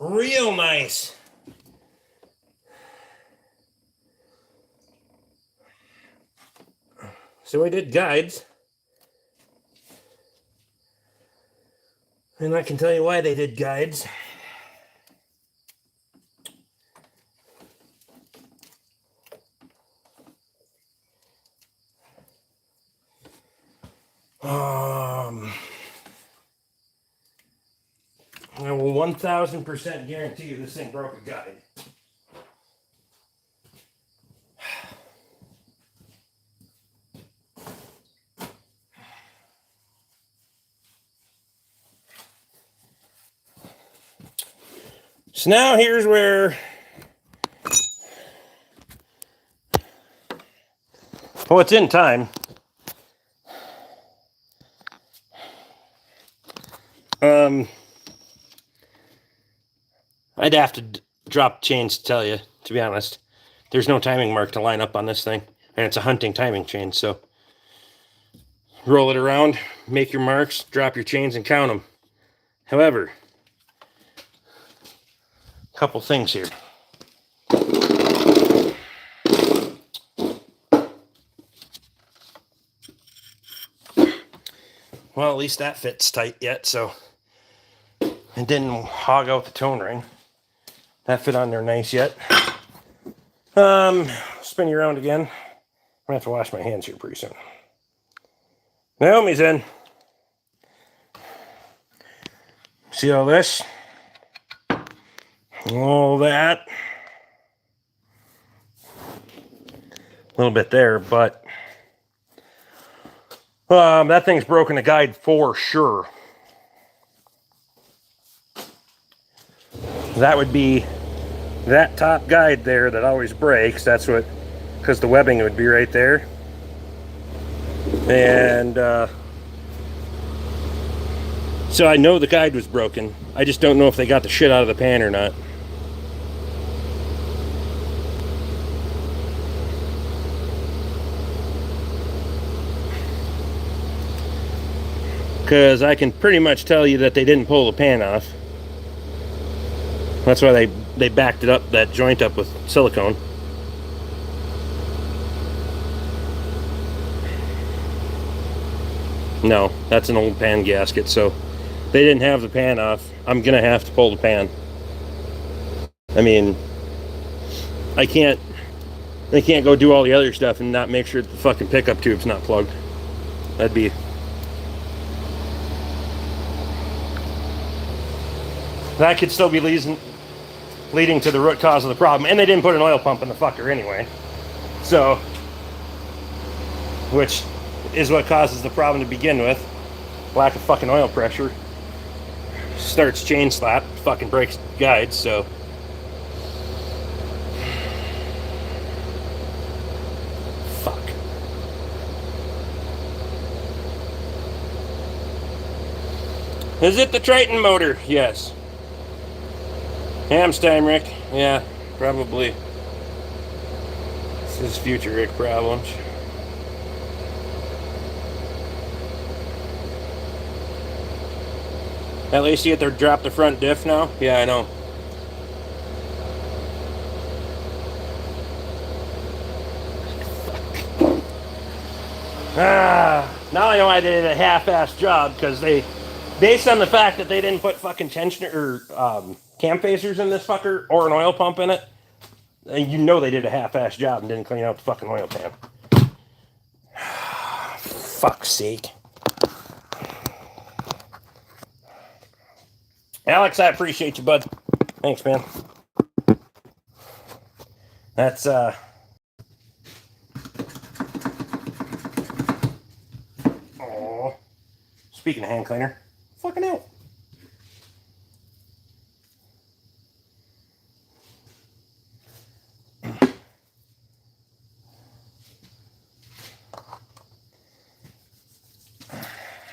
Real nice. So I did guides. And I can tell you why they did guides. I will 1000% guarantee you this thing broke a guide. So now here's where well, it's in time. I'd have to drop chains to tell you, to be honest. There's no timing mark to line up on this thing, and it's a hunting timing chain, so roll it around, make your marks, drop your chains, and count them. However, a couple things here. Well, at least that fits tight yet, so it didn't hog out the tone ring. That fit on there nice yet. Spin you around again. I'm gonna have to wash my hands here pretty soon. Naomi's in. See all this? All that. A little bit there, but that thing's broken the guide for sure. That would be that top guide there that always breaks. That's what, because the webbing would be right there. And so I know the guide was broken. I just don't know if they got the shit out of the pan or not. Because I can pretty much tell you that they didn't pull the pan off. That's why they backed it up, that joint up with silicone. No, that's an old pan gasket, so they didn't have the pan off. I'm gonna have to pull the pan. I mean, they can't go do all the other stuff and not make sure that the fucking pickup tube's not plugged. That'd be... That could still be leading to the root cause of the problem. And they didn't put an oil pump in the fucker anyway. So, which is what causes the problem to begin with. Lack of fucking oil pressure. Starts chain slap, fucking breaks guides, so. Fuck. Is it the Triton motor? Yes. Hamstein, Rick? Yeah, probably. This is future Rick problems. At least you get to drop the front diff now? Yeah, I know. Now I know I did a half-assed job because they Based on the fact that they didn't put fucking tensioner or cam phasers in this fucker or an oil pump in it, you know they did a half-ass job and didn't clean out the fucking oil pan. Fuck's sake. Alex, I appreciate you, bud. Thanks, man. That's, oh. Speaking of hand cleaner, fucking hell.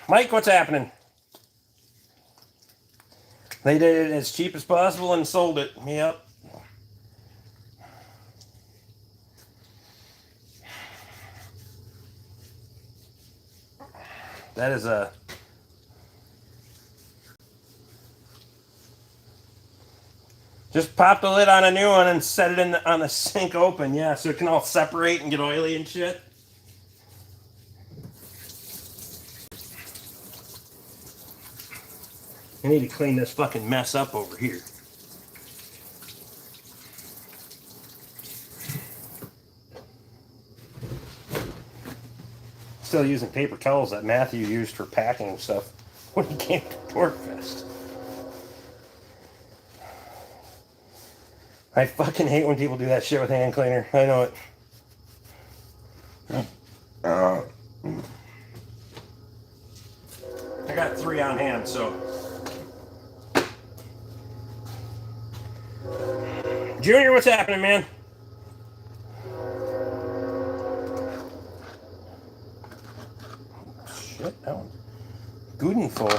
Mike, what's happening? They did it as cheap as possible and sold it. Yep. That is a... Just pop the lid on a new one and set it in on the sink open. Yeah, so it can all separate and get oily and shit. I need to clean this fucking mess up over here. Still using paper towels that Matthew used for packing stuff when he came to BORK Fest. I fucking hate when people do that shit with hand cleaner. I know it. I got 3 on hand, so. Junior, what's happening, man? Shit, that one. Good and full.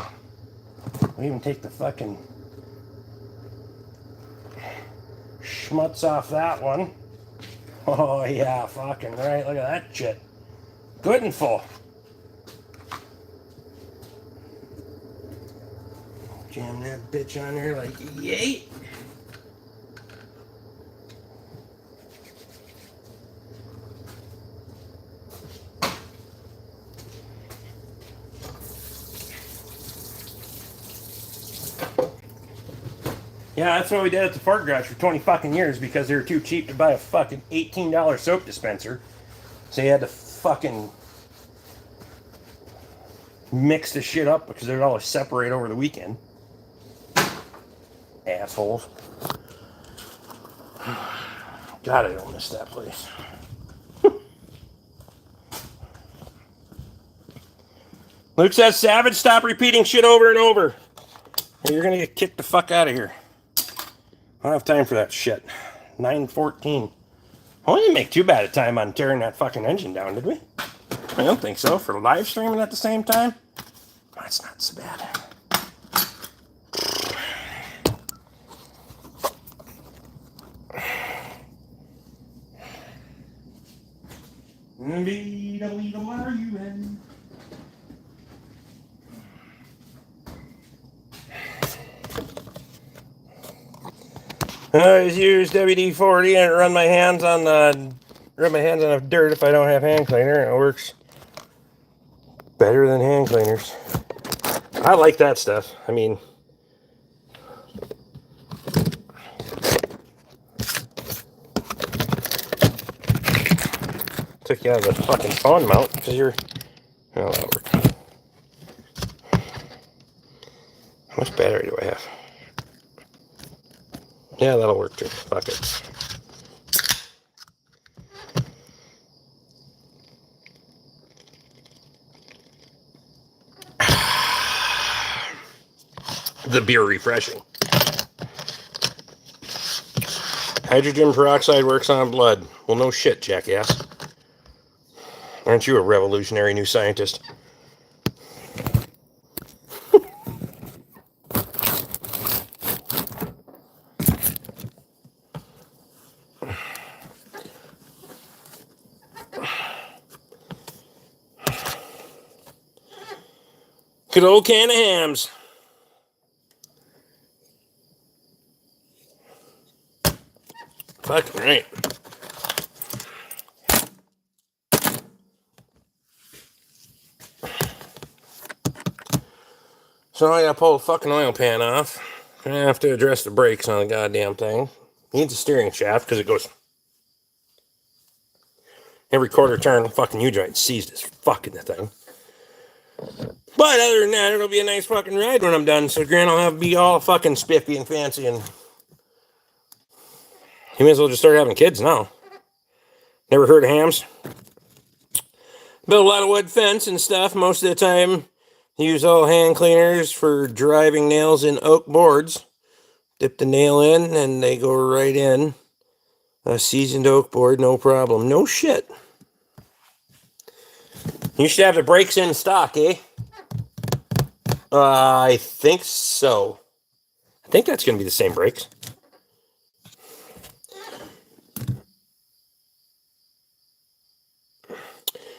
We even take the fucking schmutz off that one. Oh, yeah, fucking right. Look at that shit. Good and full. Jam that bitch on there like yay. Yeah, that's what we did at the Fort Garage for 20 fucking years because they were too cheap to buy a fucking $18 soap dispenser. So you had to fucking mix the shit up because they'd always separate over the weekend. Assholes. God, I don't miss that place. Luke says, Savage, stop repeating shit over and over. Or you're gonna get kicked the fuck out of here. I don't have time for that shit. 9:14. Well, we didn't make too bad a time on tearing that fucking engine down, did we? I don't think so. For live streaming at the same time? That's not so bad. I just use WD-40 and run my hands on the dirt if I don't have hand cleaner, and it works better than hand cleaners. I like that stuff. I mean, took you out of the fucking phone mount because you're. Oh, that worked. How much battery do I have? Yeah, that'll work too. Fuck it. The beer refreshing. Hydrogen peroxide works on blood. Well, no shit, jackass. Aren't you a revolutionary new scientist? Good old can of hams. Fucking right. So I gotta pull the fucking oil pan off. I have to address the brakes on the goddamn thing. Needs a steering shaft because it goes every quarter turn. Fucking U-joint seized as fucking the thing. But other than that, it'll be a nice fucking ride when I'm done. So Grant will have to be all fucking spiffy and fancy, and he may as well just start having kids now. Never heard of hams? Built a lot of wood fence and stuff. Most of the time, use all hand cleaners for driving nails in oak boards. Dip the nail in, and they go right in. A seasoned oak board, no problem. No shit. You should have the brakes in stock, eh? I think so. I think that's going to be the same brakes.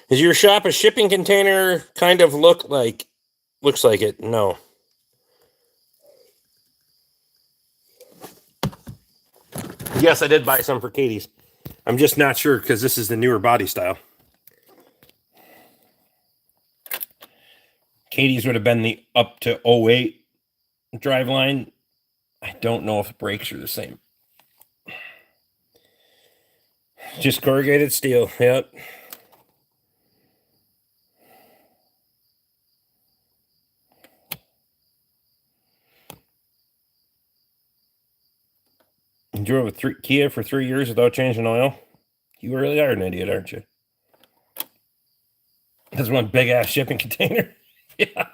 Is your shop a shipping container? Kind of looks like it. No. Yes, I did buy some for Katie's. I'm just not sure because this is the newer body style. Katie's would have been the up to 08 driveline. I don't know if the brakes are the same. Just corrugated steel. Yep. You drove a Kia for 3 years without changing oil? You really are an idiot, aren't you? That's one big ass shipping container. Yeah.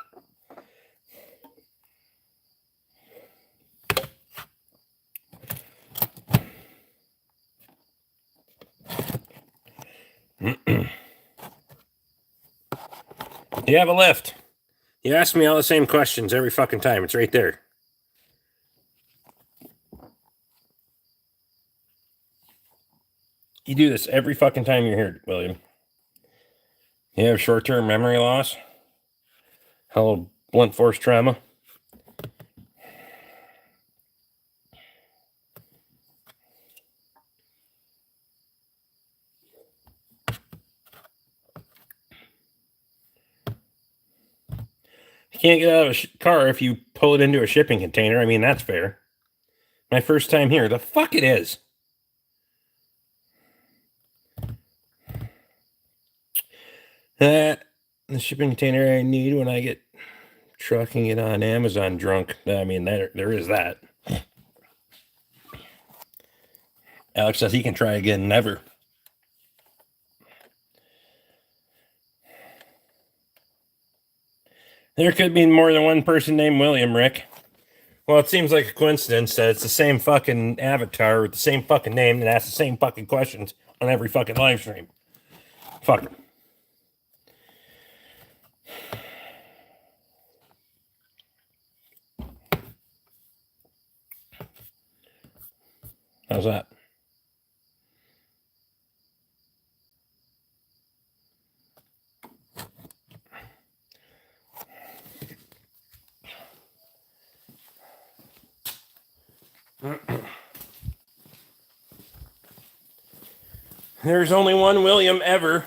Do you have a lift? You ask me all the same questions every fucking time. It's right there. You do this every fucking time you're here, William. You have short-term memory loss. Hello, blunt force trauma. You can't get out of a car if you pull it into a shipping container. I mean, that's fair. My first time here. The fuck it is. The shipping container I need when I get trucking it on Amazon drunk. I mean, there is that. Alex says he can try again. Never. There could be more than one person named William, Rick. Well, it seems like a coincidence that it's the same fucking avatar with the same fucking name and asks the same fucking questions on every fucking live stream. Fuck. How's that? There's only one William ever.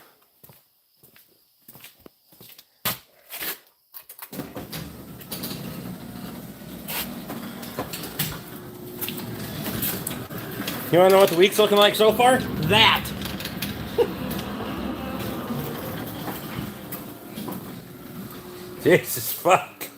You want to know what the week's looking like so far? That. Jesus fuck.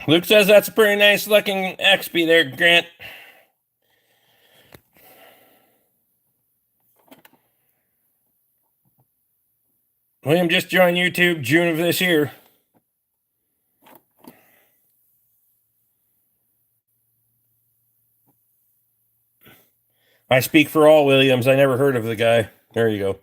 Luke says that's a pretty nice looking XP there, Grant. William just joined YouTube June of this year. I speak for all Williams. I never heard of the guy. There you go.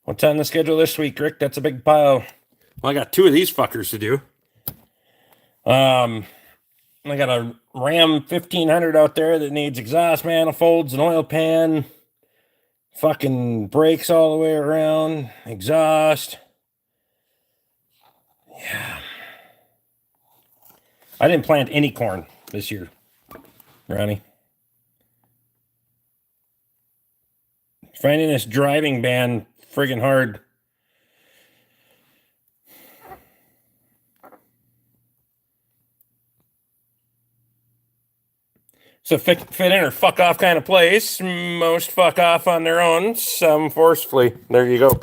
What's on the schedule this week, Rick? That's a big pile. Well, I got 2 of these fuckers to do. I got a Ram 1500 out there that needs exhaust manifolds, an oil pan, fucking brakes all the way around, exhaust. Yeah. I didn't plant any corn this year, Ronnie. Finding this driving ban friggin' hard. So fit in or fuck off kind of place. Most fuck off on their own, some forcefully. There you go.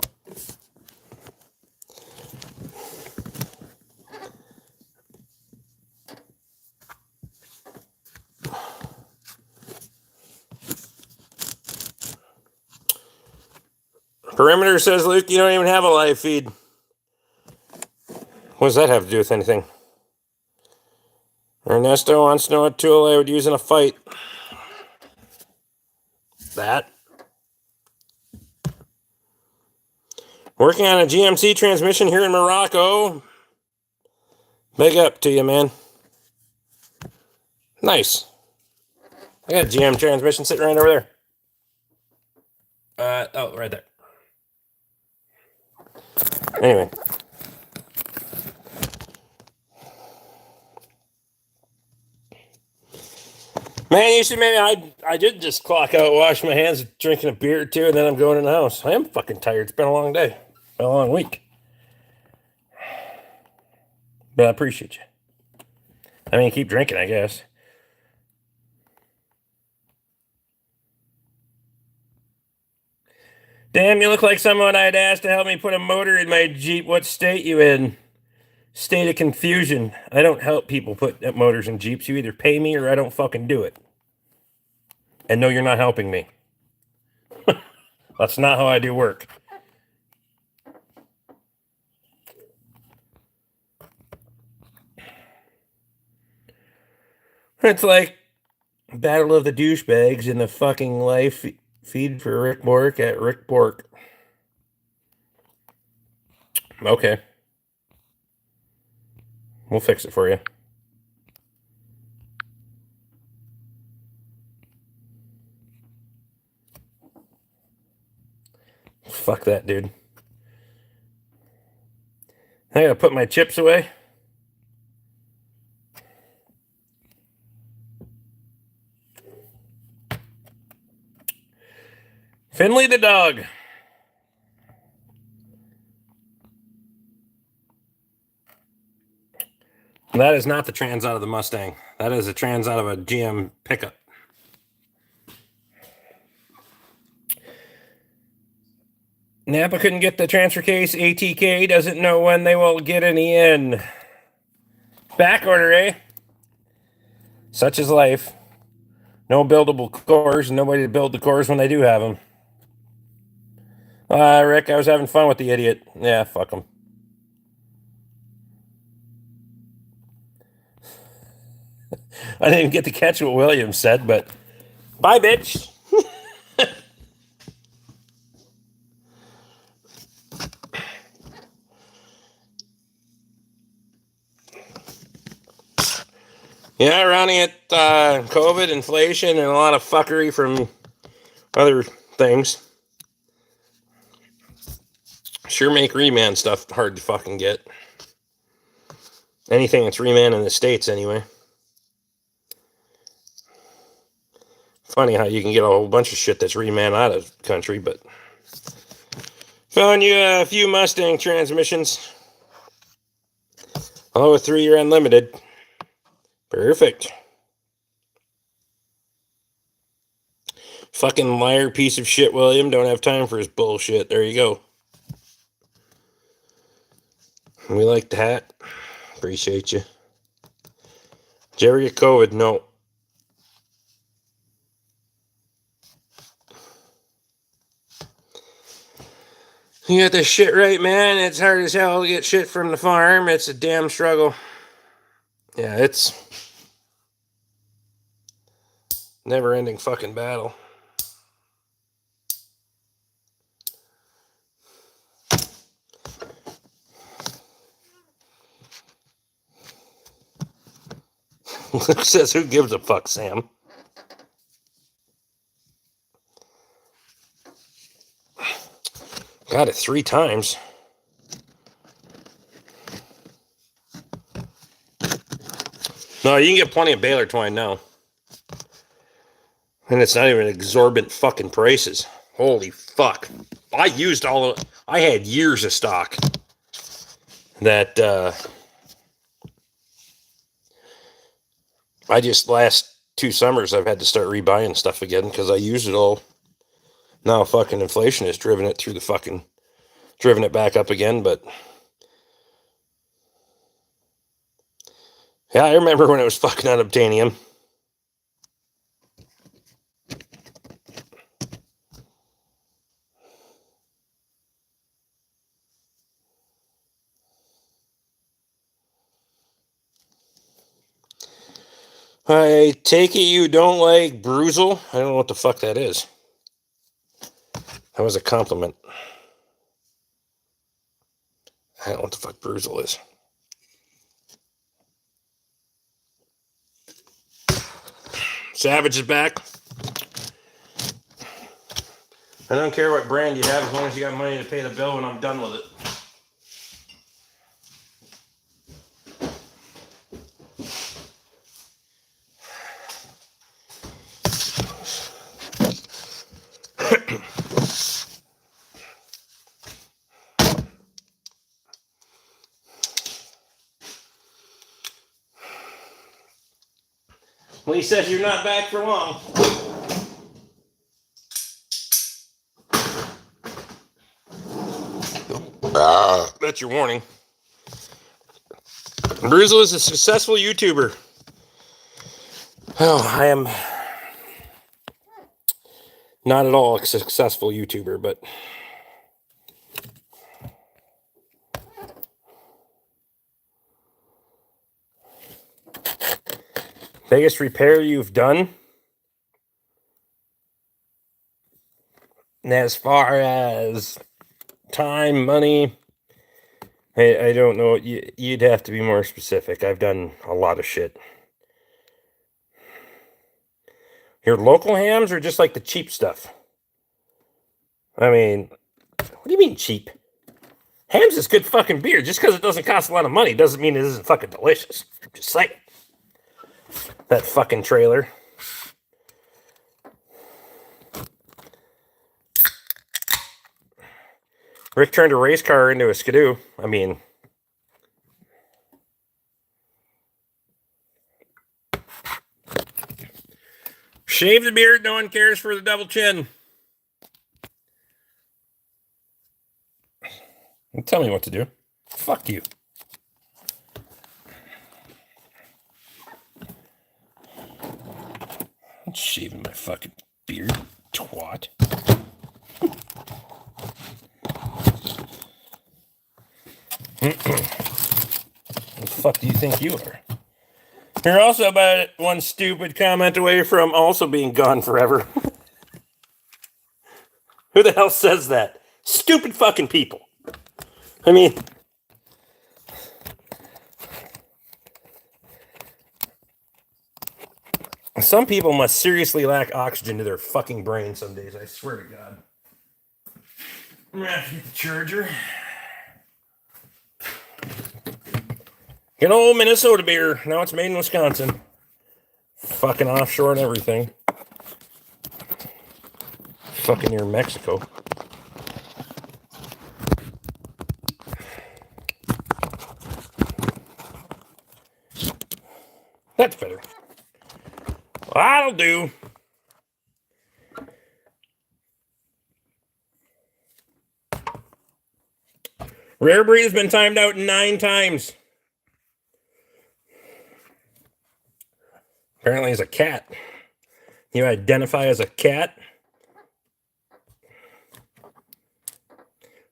Perimeter says, Luke, you don't even have a live feed. What does that have to do with anything? Ernesto wants to know what tool I would use in a fight. That. Working on a GMC transmission here in Morocco. Big up to you, man. Nice. I got a GM transmission sitting right over there. Oh, right there. Anyway. Man, you should maybe I did just clock out, wash my hands, drinking a beer or two, and then I'm going in the house. I am fucking tired. It's been a long day. Been a long week. But I appreciate you. I mean, keep drinking, I guess. Damn, you look like someone I'd ask to help me put a motor in my Jeep. What state you in? State of confusion. I don't help people put motors in Jeeps. You either pay me or I don't fucking do it. And no, you're not helping me. That's not how I do work. It's like Battle of the Douchebags in the fucking live feed for Rick BORK at Rick BORK. Okay. We'll fix it for you. Fuck that, dude. I gotta put my chips away. Finley the dog. That is not the trans out of the Mustang. That is a trans out of a GM pickup. Napa couldn't get the transfer case. ATK doesn't know when they will get any in. Back order, eh? Such is life. No buildable cores. Nobody to build the cores when they do have them. Rick, I was having fun with the idiot. Yeah, fuck him. I didn't even get to catch what Williams said, but bye, bitch. Yeah, Ronnie, at COVID, inflation, and a lot of fuckery from other things. Sure make reman stuff hard to fucking get. Anything that's reman in the States, anyway. Funny how you can get a whole bunch of shit that's reman out of the country, but found you a few Mustang transmissions. Oh, a 3-year unlimited. Perfect. Fucking liar piece of shit, William. Don't have time for his bullshit. There you go. We like the hat. Appreciate you. Did you ever get COVID? No. You got this shit right, man. It's hard as hell to get shit from the farm. It's a damn struggle. Yeah, it's never-ending fucking battle. Says, who gives a fuck, Sam? Got it 3 times. No, you can get plenty of baler twine now. And it's not even exorbitant fucking prices. Holy fuck. I used all of it. I had years of stock that I just last 2 summers I've had to start rebuying stuff again because I used it all. Now fucking inflation has driven it back up again, but yeah, I remember when it was fucking unobtainium. I take it you don't like Bruzel? I don't know what the fuck that is. That was a compliment. I don't know what the fuck Bruzel is. Savage is back. I don't care what brand you have as long as you got money to pay the bill when I'm done with it. Lee says you're not back for long. That's your warning. Bruzel is a successful YouTuber. Oh, I am not at all a successful YouTuber, but biggest repair you've done? And as far as time, money, I don't know. You'd have to be more specific. I've done a lot of shit. Your local hams or just like the cheap stuff? I mean, what do you mean cheap? Hams is good fucking beer. Just because it doesn't cost a lot of money doesn't mean it isn't fucking delicious. Just saying. That fucking trailer. Rick turned a race car into a skidoo. I mean, shave the beard, no one cares for the double chin. Tell me what to do. Fuck you. I'm shaving my fucking beard, twat. What the fuck do you think you are? You're also about one stupid comment away from also being gone forever. Who the hell says that? Stupid fucking people. I mean, some people must seriously lack oxygen to their fucking brain some days, I swear to God. I'm gonna have to get the charger. Good old Minnesota beer. Now it's made in Wisconsin. Fucking offshore and everything. Fucking near Mexico. That's better. That'll do. Rare breed has been timed out 9 times. Apparently, as a cat. You identify as a cat.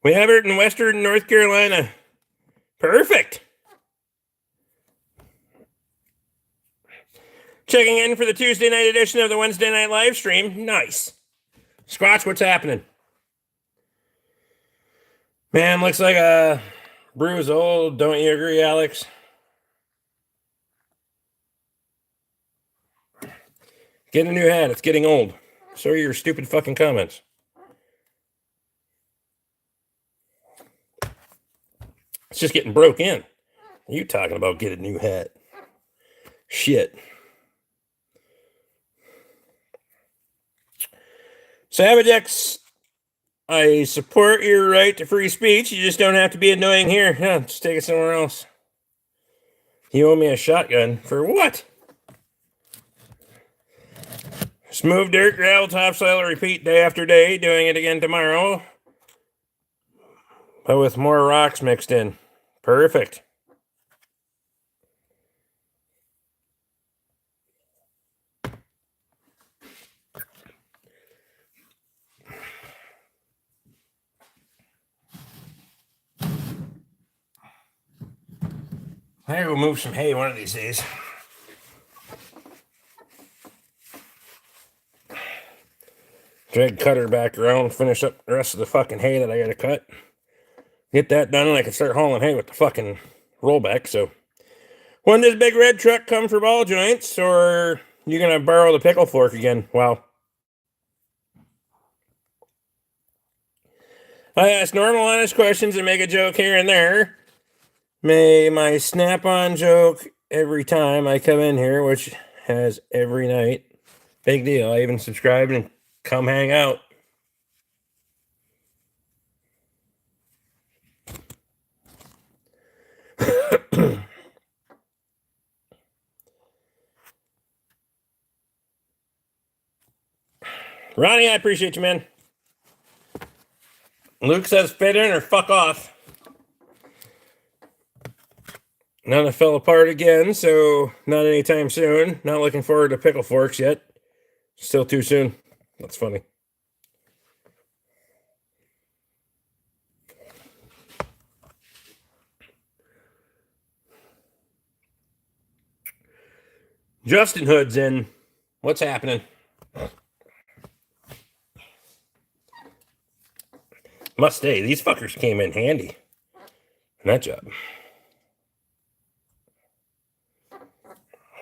We have it in Western North Carolina. Perfect. Checking in for the Tuesday night edition of the Wednesday night live stream. Nice. Squatch, what's happening? Man, looks like a brew's old. Don't you agree, Alex? Get a new hat. It's getting old. So are your stupid fucking comments. It's just getting broke in. What are you talking about get a new hat? Shit. Savage X, I support your right to free speech. You just don't have to be annoying here. Yeah, just take it somewhere else. You owe me a shotgun. For what? Smooth dirt, gravel, topsoil, repeat day after day, doing it again tomorrow. But with more rocks mixed in. Perfect. I gotta go move some hay one of these days. Drag cutter back around, finish up the rest of the fucking hay that I gotta cut. Get that done, and I can start hauling hay with the fucking rollback. So, when does Big Red Truck come for ball joints, or you gonna borrow the pickle fork again? Wow. I ask normal, honest questions and make a joke here and there. May my snap-on joke every time I come in here, which has every night. Big deal. I even subscribed and come hang out. Ronnie, I appreciate you, man. Luke says fit in or fuck off. None have fell apart again, so not anytime soon. Not looking forward to pickle forks yet. Still too soon. That's funny. Justin Hood's in. What's happening? Must say, these fuckers came in handy. That job.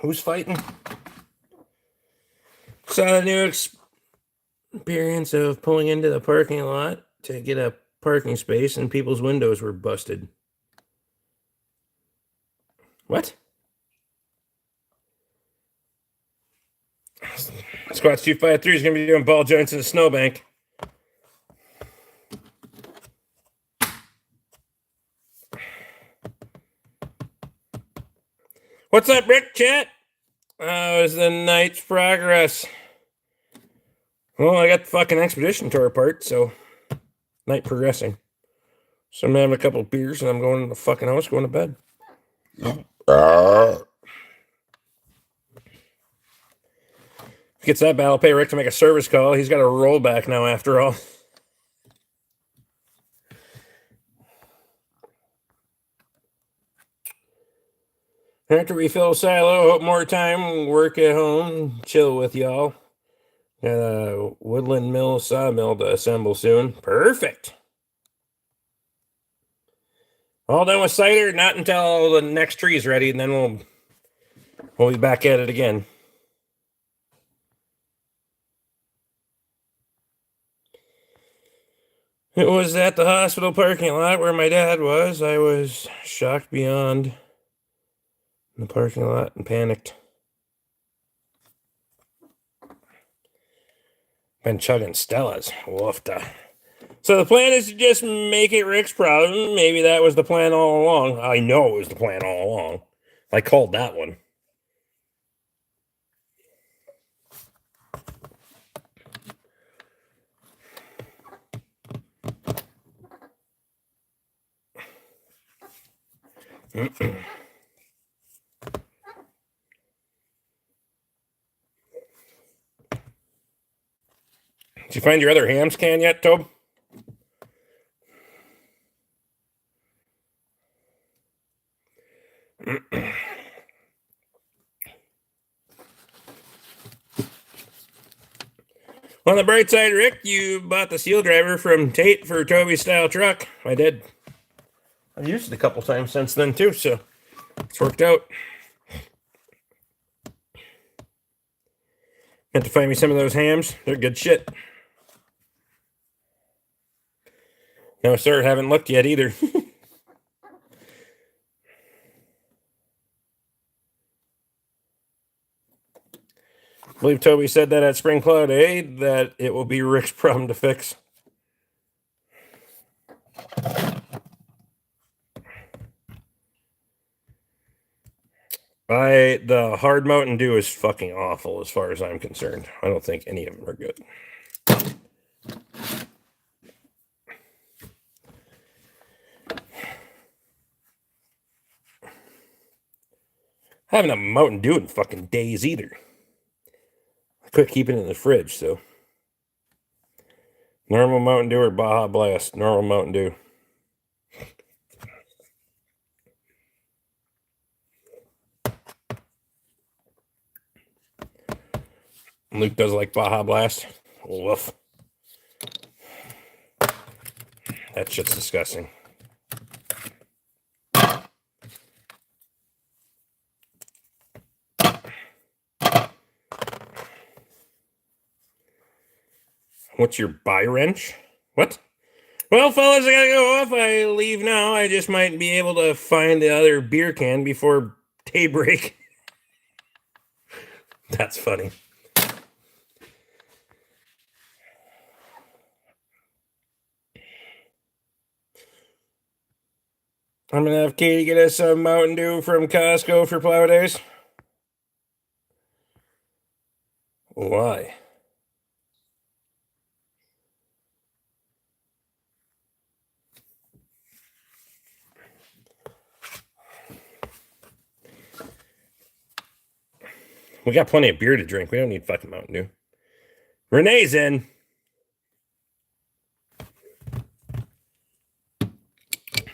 Who's fighting? Saw a new experience of pulling into the parking lot to get a parking space, and people's windows were busted. What? Squats 253 is going to be doing ball joints in a snowbank. What's up, Rick? Chat? How is the night's progress? Well, I got the fucking expedition tour apart, so night progressing. So I'm having a couple of beers and I'm going to the fucking house, going to bed. Gets that bad, I'll pay Rick to make a service call. He's got a rollback now, after all. After we fill silo, hope more time, work at home, chill with y'all. Got a woodland mill sawmill to assemble soon. Perfect. All done with cider, not until the next tree's ready, and then we'll be back at it again. It was at the hospital parking lot where my dad was. I was shocked beyond the parking lot and panicked. Been chugging Stellas. Woofda. So the plan is to just make it Rick's problem. Maybe that was the plan all along. I know it was the plan all along. I called that one. Did you find your other hams can yet, Tobe? On the bright side, Rick, you bought the seal driver from Tate for Toby's style truck. I did. I've used it a couple times since then, too, so it's worked out. Had to find me some of those hams. They're good shit. No, sir, haven't looked yet either. I believe Toby said that at Spring Cloud A, that it will be Rick's problem to fix. The hard Mountain Dew is fucking awful as far as I'm concerned. I don't think any of them are good. I haven't had Mountain Dew in fucking days either. I quit keeping it in the fridge, so. Normal Mountain Dew or Baja Blast? Normal Mountain Dew. Luke does like Baja Blast. Woof. That shit's disgusting. What's your buy wrench? What? Well, fellas, I gotta go. If I leave now, I just might be able to find the other beer can before daybreak. That's funny. I'm gonna have Katie get us some Mountain Dew from Costco for plow days. Why? We got plenty of beer to drink. We don't need fucking Mountain Dew. Renee's in.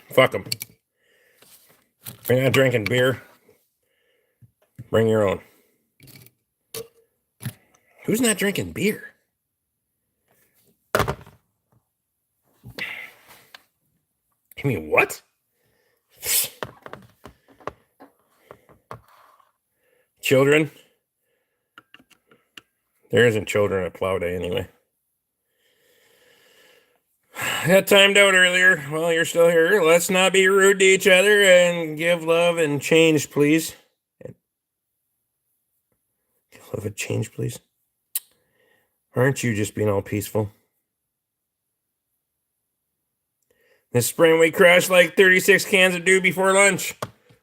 Fuck them. If you're not drinking beer, bring your own. Who's not drinking beer? I mean, what? Children? There isn't children at plow day anyway. I got timed out earlier. Well, you're still here. Let's not be rude to each other and give love and change, please. Give love and change, please. Aren't you just being all peaceful? This spring we crushed like 36 cans of dew before lunch.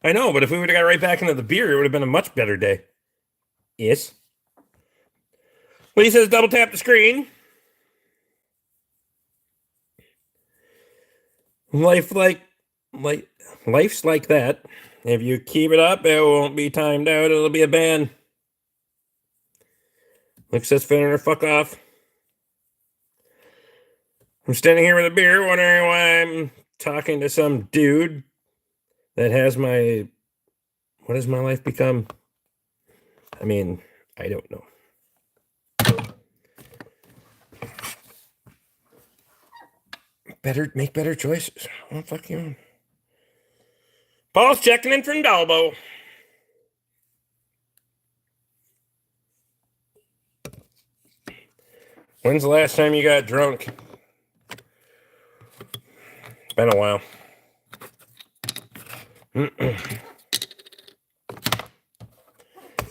I know, but if we would have got right back into the beer, it would have been a much better day. Yes. Lee says double tap the screen. Life's like that. If you keep it up, it won't be timed out. It'll be a ban. Luke says Finner, fuck off. I'm standing here with a beer, wondering why I'm talking to some dude that has my... What has my life become? I mean, I don't know. Make better choices. Oh, fuck you. Paul's checking in from Dalbo. When's the last time you got drunk? Been a while.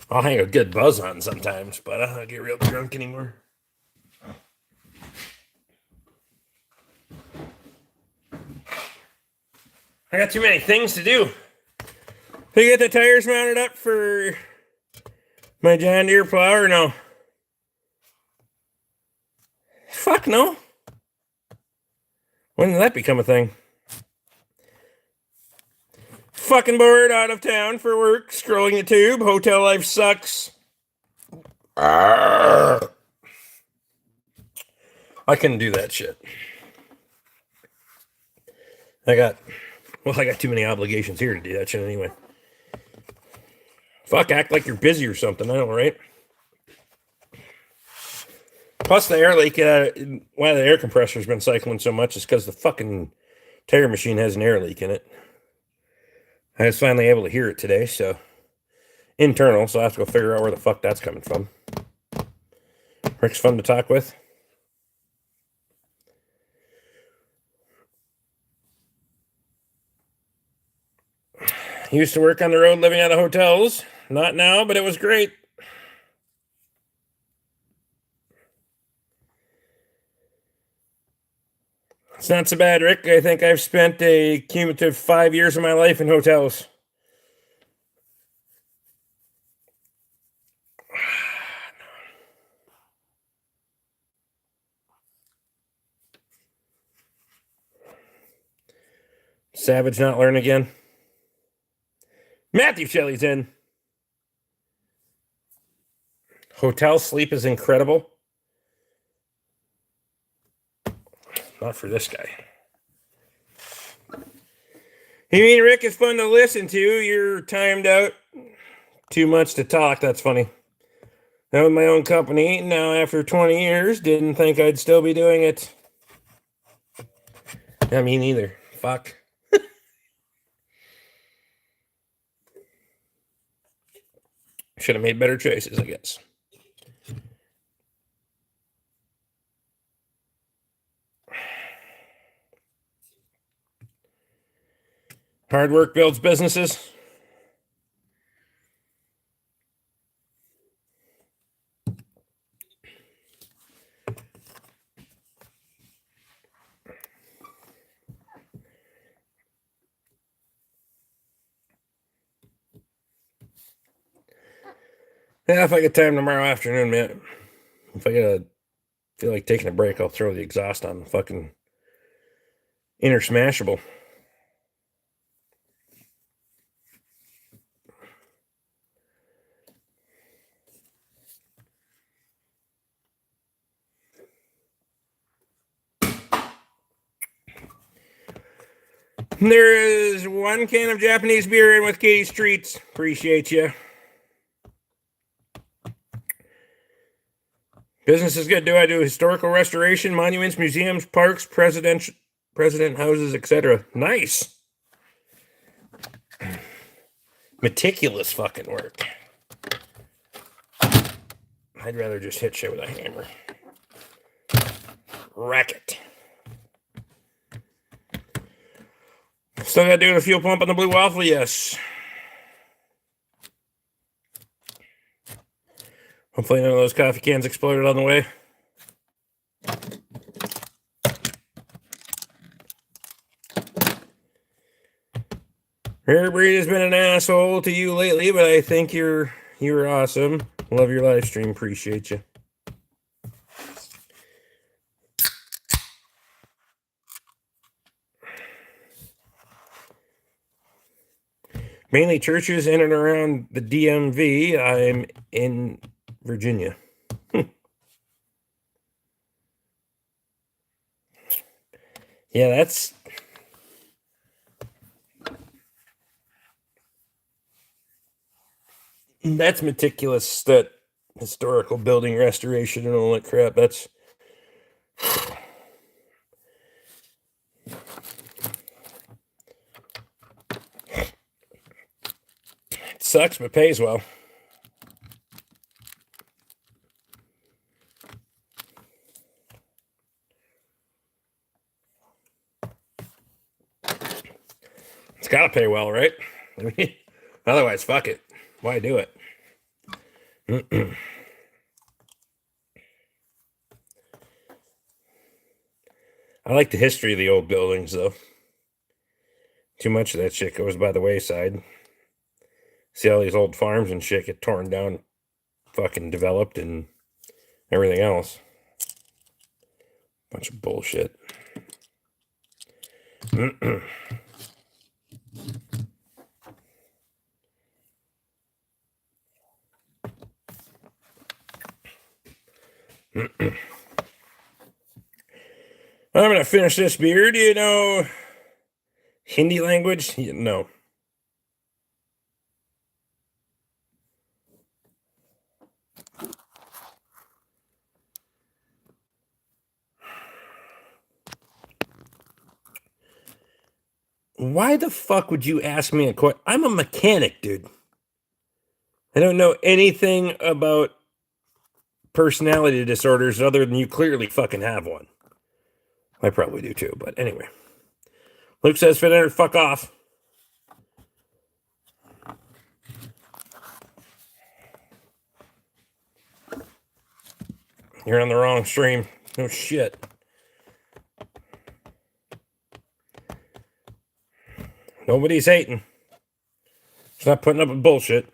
I'll hang a good buzz on sometimes, but I don't get real drunk anymore. I got too many things to do. Did you get the tires mounted up for my John Deere plow or no? Fuck no. When did that become a thing? Fucking bored, out of town for work, scrolling the tube, hotel life sucks. I couldn't do that shit. I got too many obligations here to do that shit anyway. Fuck, act like you're busy or something, I know, right? Plus the air leak, why the air compressor's been cycling so much is because the fucking tire machine has an air leak in it. I was finally able to hear it today, so internal, so I have to go figure out where the fuck that's coming from. Rick's fun to talk with. Used to work on the road living out of hotels. Not now, but it was great. It's not so bad, Rick. I think I've spent a cumulative 5 years of my life in hotels. Savage not learn again. Matthew Shelley's in. Hotel sleep is incredible. Not for this guy. You mean Rick is fun to listen to? You're timed out. Too much to talk. That's funny. I own my own company. Now, after 20 years, didn't think I'd still be doing it. Yeah, me neither. Fuck. Should have made better choices, I guess. Hard work builds businesses. Yeah, if I get time tomorrow afternoon, man. If I feel like taking a break, I'll throw the exhaust on the fucking inner smashable. There is 1 can of Japanese beer in with Katie's Treats. Appreciate you. Business is good. I do historical restoration, monuments, museums, parks, president houses, etc. Nice. Meticulous fucking work. I'd rather just hit shit with a hammer. Racket. Still got to do a fuel pump on the Blue Waffle, yes. Hopefully none of those coffee cans exploded on the way. Airbreed has been an asshole to you lately, but I think you're awesome. Love your live stream. Appreciate you. Mainly churches in and around the DMV. I'm in Virginia. Yeah, that's meticulous. That historical building restoration and all that crap. That's it sucks, but pays well. It's got to pay well, right? I mean, otherwise, fuck it. Why do it? I like the history of the old buildings, though. Too much of that shit goes by the wayside. See all these old farms and shit get torn down, fucking developed, and everything else. Bunch of bullshit. I'm going to finish this beer. Do you know Hindi language? No. Why the fuck would you ask me a question? I'm a mechanic, dude. I don't know anything about personality disorders other than you clearly fucking have one. I probably do too, but anyway. Luke says, Finner, fuck off. You're on the wrong stream. No shit. Nobody's hating. It's not putting up with bullshit.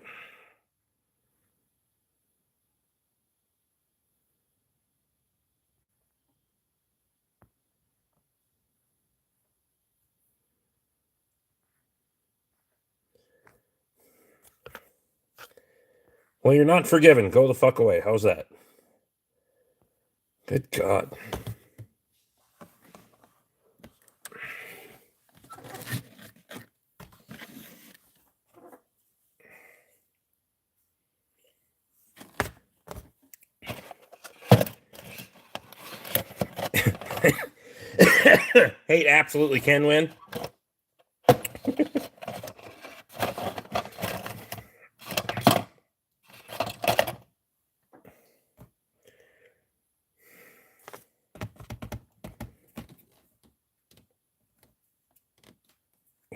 Well, you're not forgiven. Go the fuck away. How's that? Good God. Hate absolutely can win.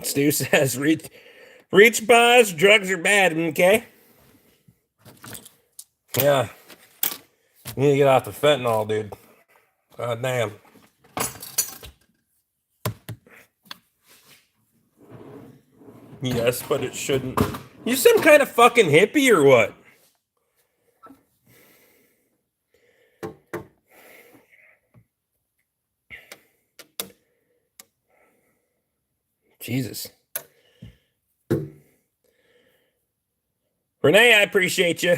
Stu says, reach buzz, drugs are bad, okay? Yeah. You need to get off the fentanyl, dude. God damn. Yes, but it shouldn't. You some kind of fucking hippie or what? Jesus. Renee, I appreciate you.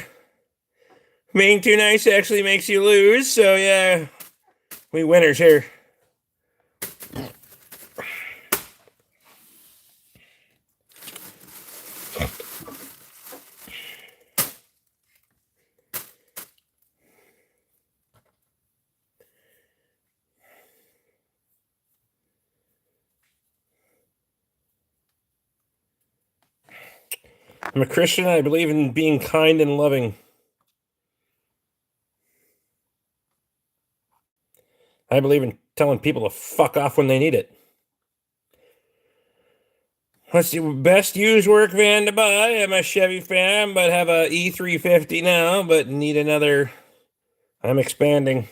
Being too nice actually makes you lose, so yeah. We winners here. I'm a Christian. I believe in being kind and loving. I believe in telling people to fuck off when they need it. What's the best used work van to buy? I'm a Chevy fan, but have a E350 now, but need another. I'm expanding.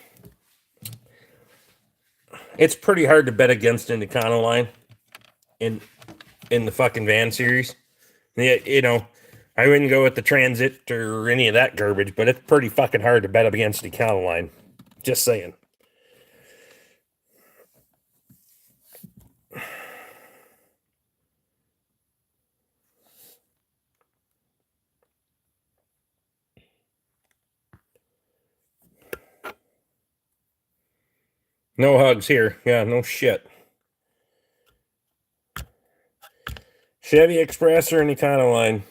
It's pretty hard to bet against in the Econoline in the fucking van series. Yeah, you know, I wouldn't go with the Transit or any of that garbage, but it's pretty fucking hard to bet up against the Econoline. Just saying. No hugs here. Yeah, no shit. Chevy Express or an Econoline.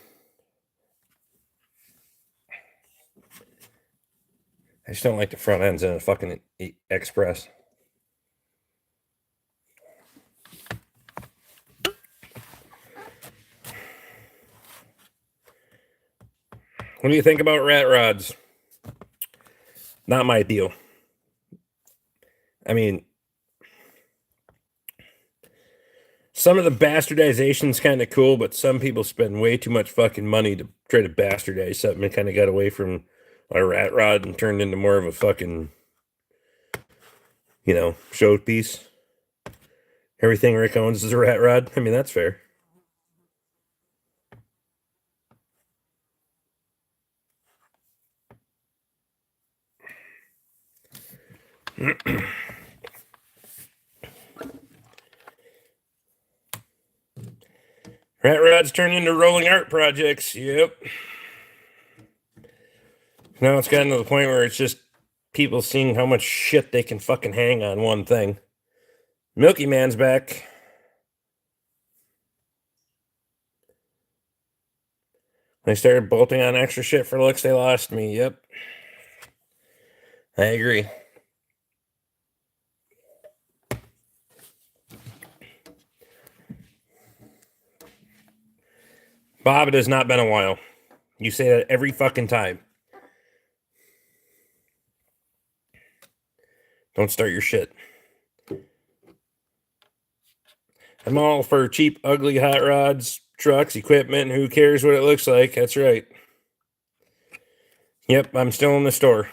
I just don't like the front ends in a fucking Express. What do you think about rat rods? Not my deal. I mean, some of the bastardization's kind of cool, but some people spend way too much fucking money to try to bastardize something and kind of got away from a rat rod and turned into more of a fucking, showpiece. Everything Rick owns is a rat rod. I mean, that's fair. Rat rods turn into rolling art projects. Yep. Now it's gotten to the point where it's just people seeing how much shit they can fucking hang on one thing. Milky Man's back. They started bolting on extra shit for looks, they lost me. Yep. I agree. Bob, it has not been a while. You say that every fucking time. Don't start your shit. I'm all for cheap, ugly hot rods, trucks, equipment. Who cares what it looks like? That's right. Yep, I'm still in the store.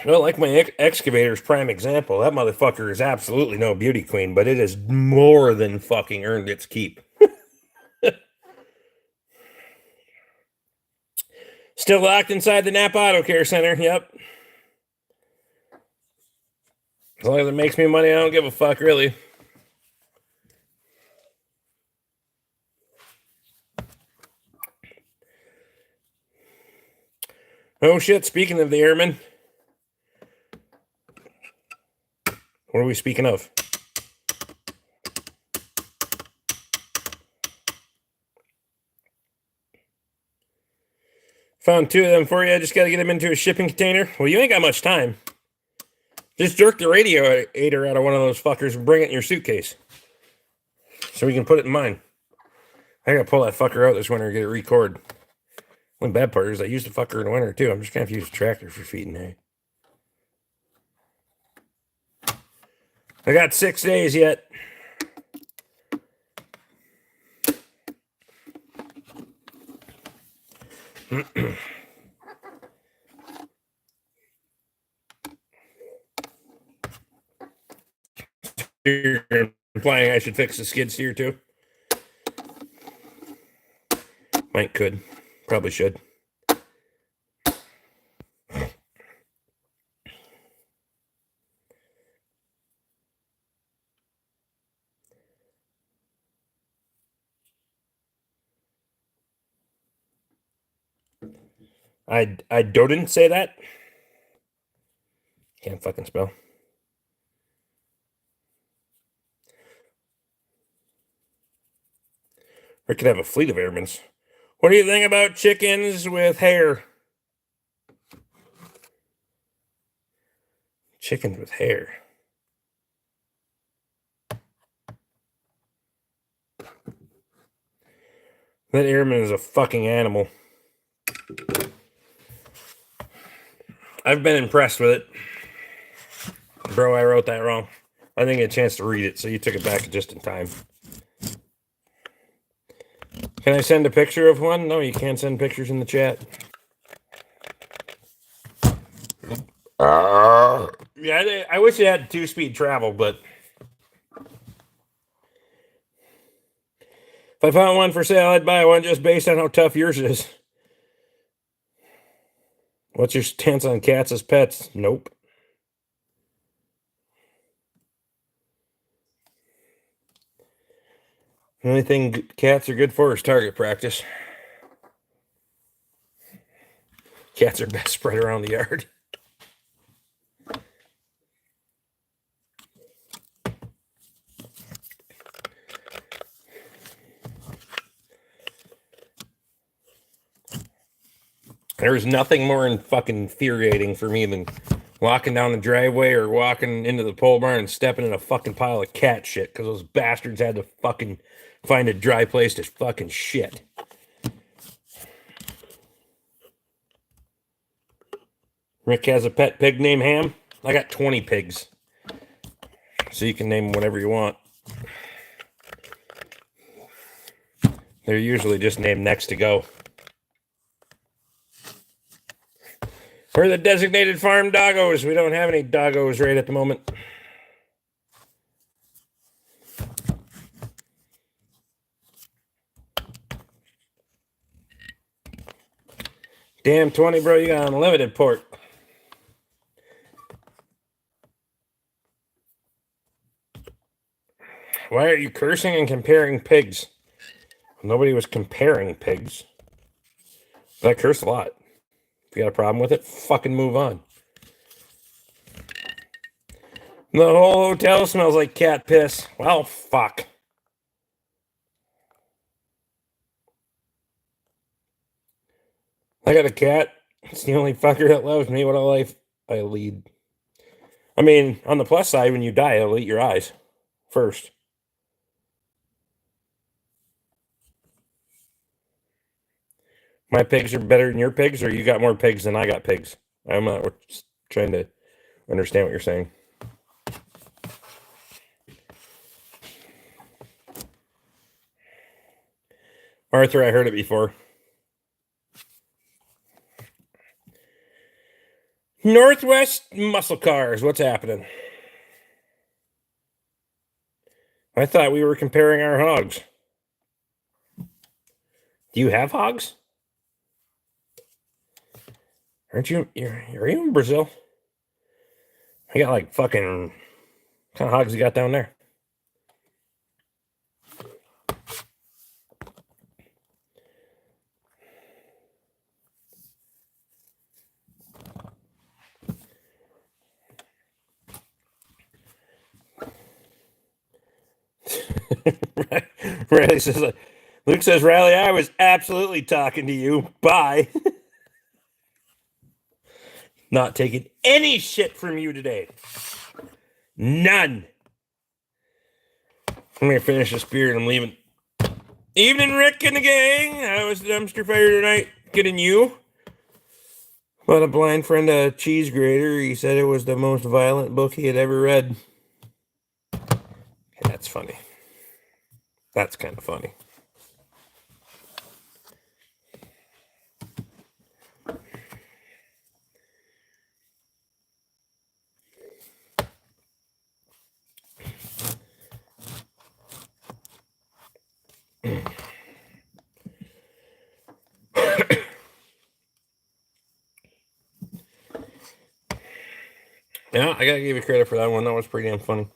Well, like my excavator's prime example, that motherfucker is absolutely no beauty queen, but it has more than fucking earned its keep. Still locked inside the Napa Auto Care Center, yep. As long as it makes me money, I don't give a fuck, really. Oh shit, speaking of the airmen. What are we speaking of? Found 2 of them for you. I just got to get them into a shipping container. Well, you ain't got much time. Just jerk the radiator out of one of those fuckers and bring it in your suitcase. So we can put it in mine. I got to pull that fucker out this winter and get it recorded. One bad part is I used the fucker in the winter too. I'm just going to have to use a tractor for feeding hay. I got 6 days yet. You're implying I should fix the skid steer too? Might could. Probably should. I didn't say that. Can't fucking spell. Or could have a fleet of airmen. What do you think about chickens with hair? Chickens with hair. That airman is a fucking animal. I've been impressed with it. Bro, I wrote that wrong. I didn't get a chance to read it, so you took it back just in time. Can I send a picture of one? No, you can't send pictures in the chat. Yeah, I wish it had 2-speed travel, but if I found one for sale, I'd buy one just based on how tough yours is. What's your stance on cats as pets? Nope. The only thing cats are good for is target practice. Cats are best spread around the yard. There's nothing more fucking infuriating for me than walking down the driveway or walking into the pole barn and stepping in a fucking pile of cat shit because those bastards had to fucking find a dry place to fucking shit. Rick has a pet pig named Ham. I got 20 pigs. So you can name them whatever you want. They're usually just named next to go. We're the designated farm doggos. We don't have any doggos right at the moment. Damn, 20, bro, you got unlimited pork. Why are you cursing and comparing pigs? Nobody was comparing pigs. But I curse a lot. If you got a problem with it, fucking move on. The whole hotel smells like cat piss. Well, fuck. I got a cat. It's the only fucker that loves me. What a life I lead. I mean, on the plus side, when you die, it'll eat your eyes first. My pigs are better than your pigs, or you got more pigs than I got pigs? I'm not trying to understand what you're saying. Arthur, I heard it before. Northwest Muscle Cars, what's happening? I thought we were comparing our hogs. Do you have hogs? Aren't you? Are you in Brazil? I got like fucking. What kind of hogs you got down there? Riley says, Luke says, Riley, I was absolutely talking to you. Bye. Not taking any shit from you today. None. I'm going to finish this beer and I'm leaving. Evening, Rick and the gang. How was the dumpster fire tonight? Getting you? Well, a blind friend, a cheese grater. He said it was the most violent book he had ever read. That's funny. That's kind of funny. Yeah, I gotta give you credit for that one. That was pretty damn funny.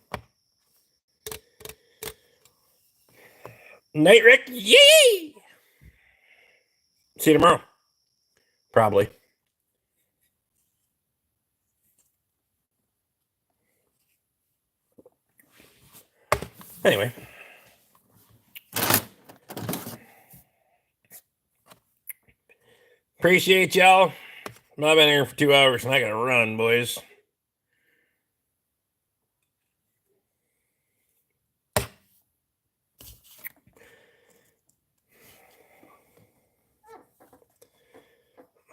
Night, Rick. Yee! See you tomorrow. Probably. Anyway. Appreciate y'all. I've been here for 2 hours and I gotta run, boys.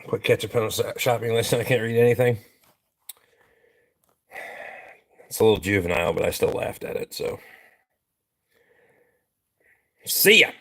Put ketchup on the shopping list and I can't read anything. It's a little juvenile, but I still laughed at it, so. See ya.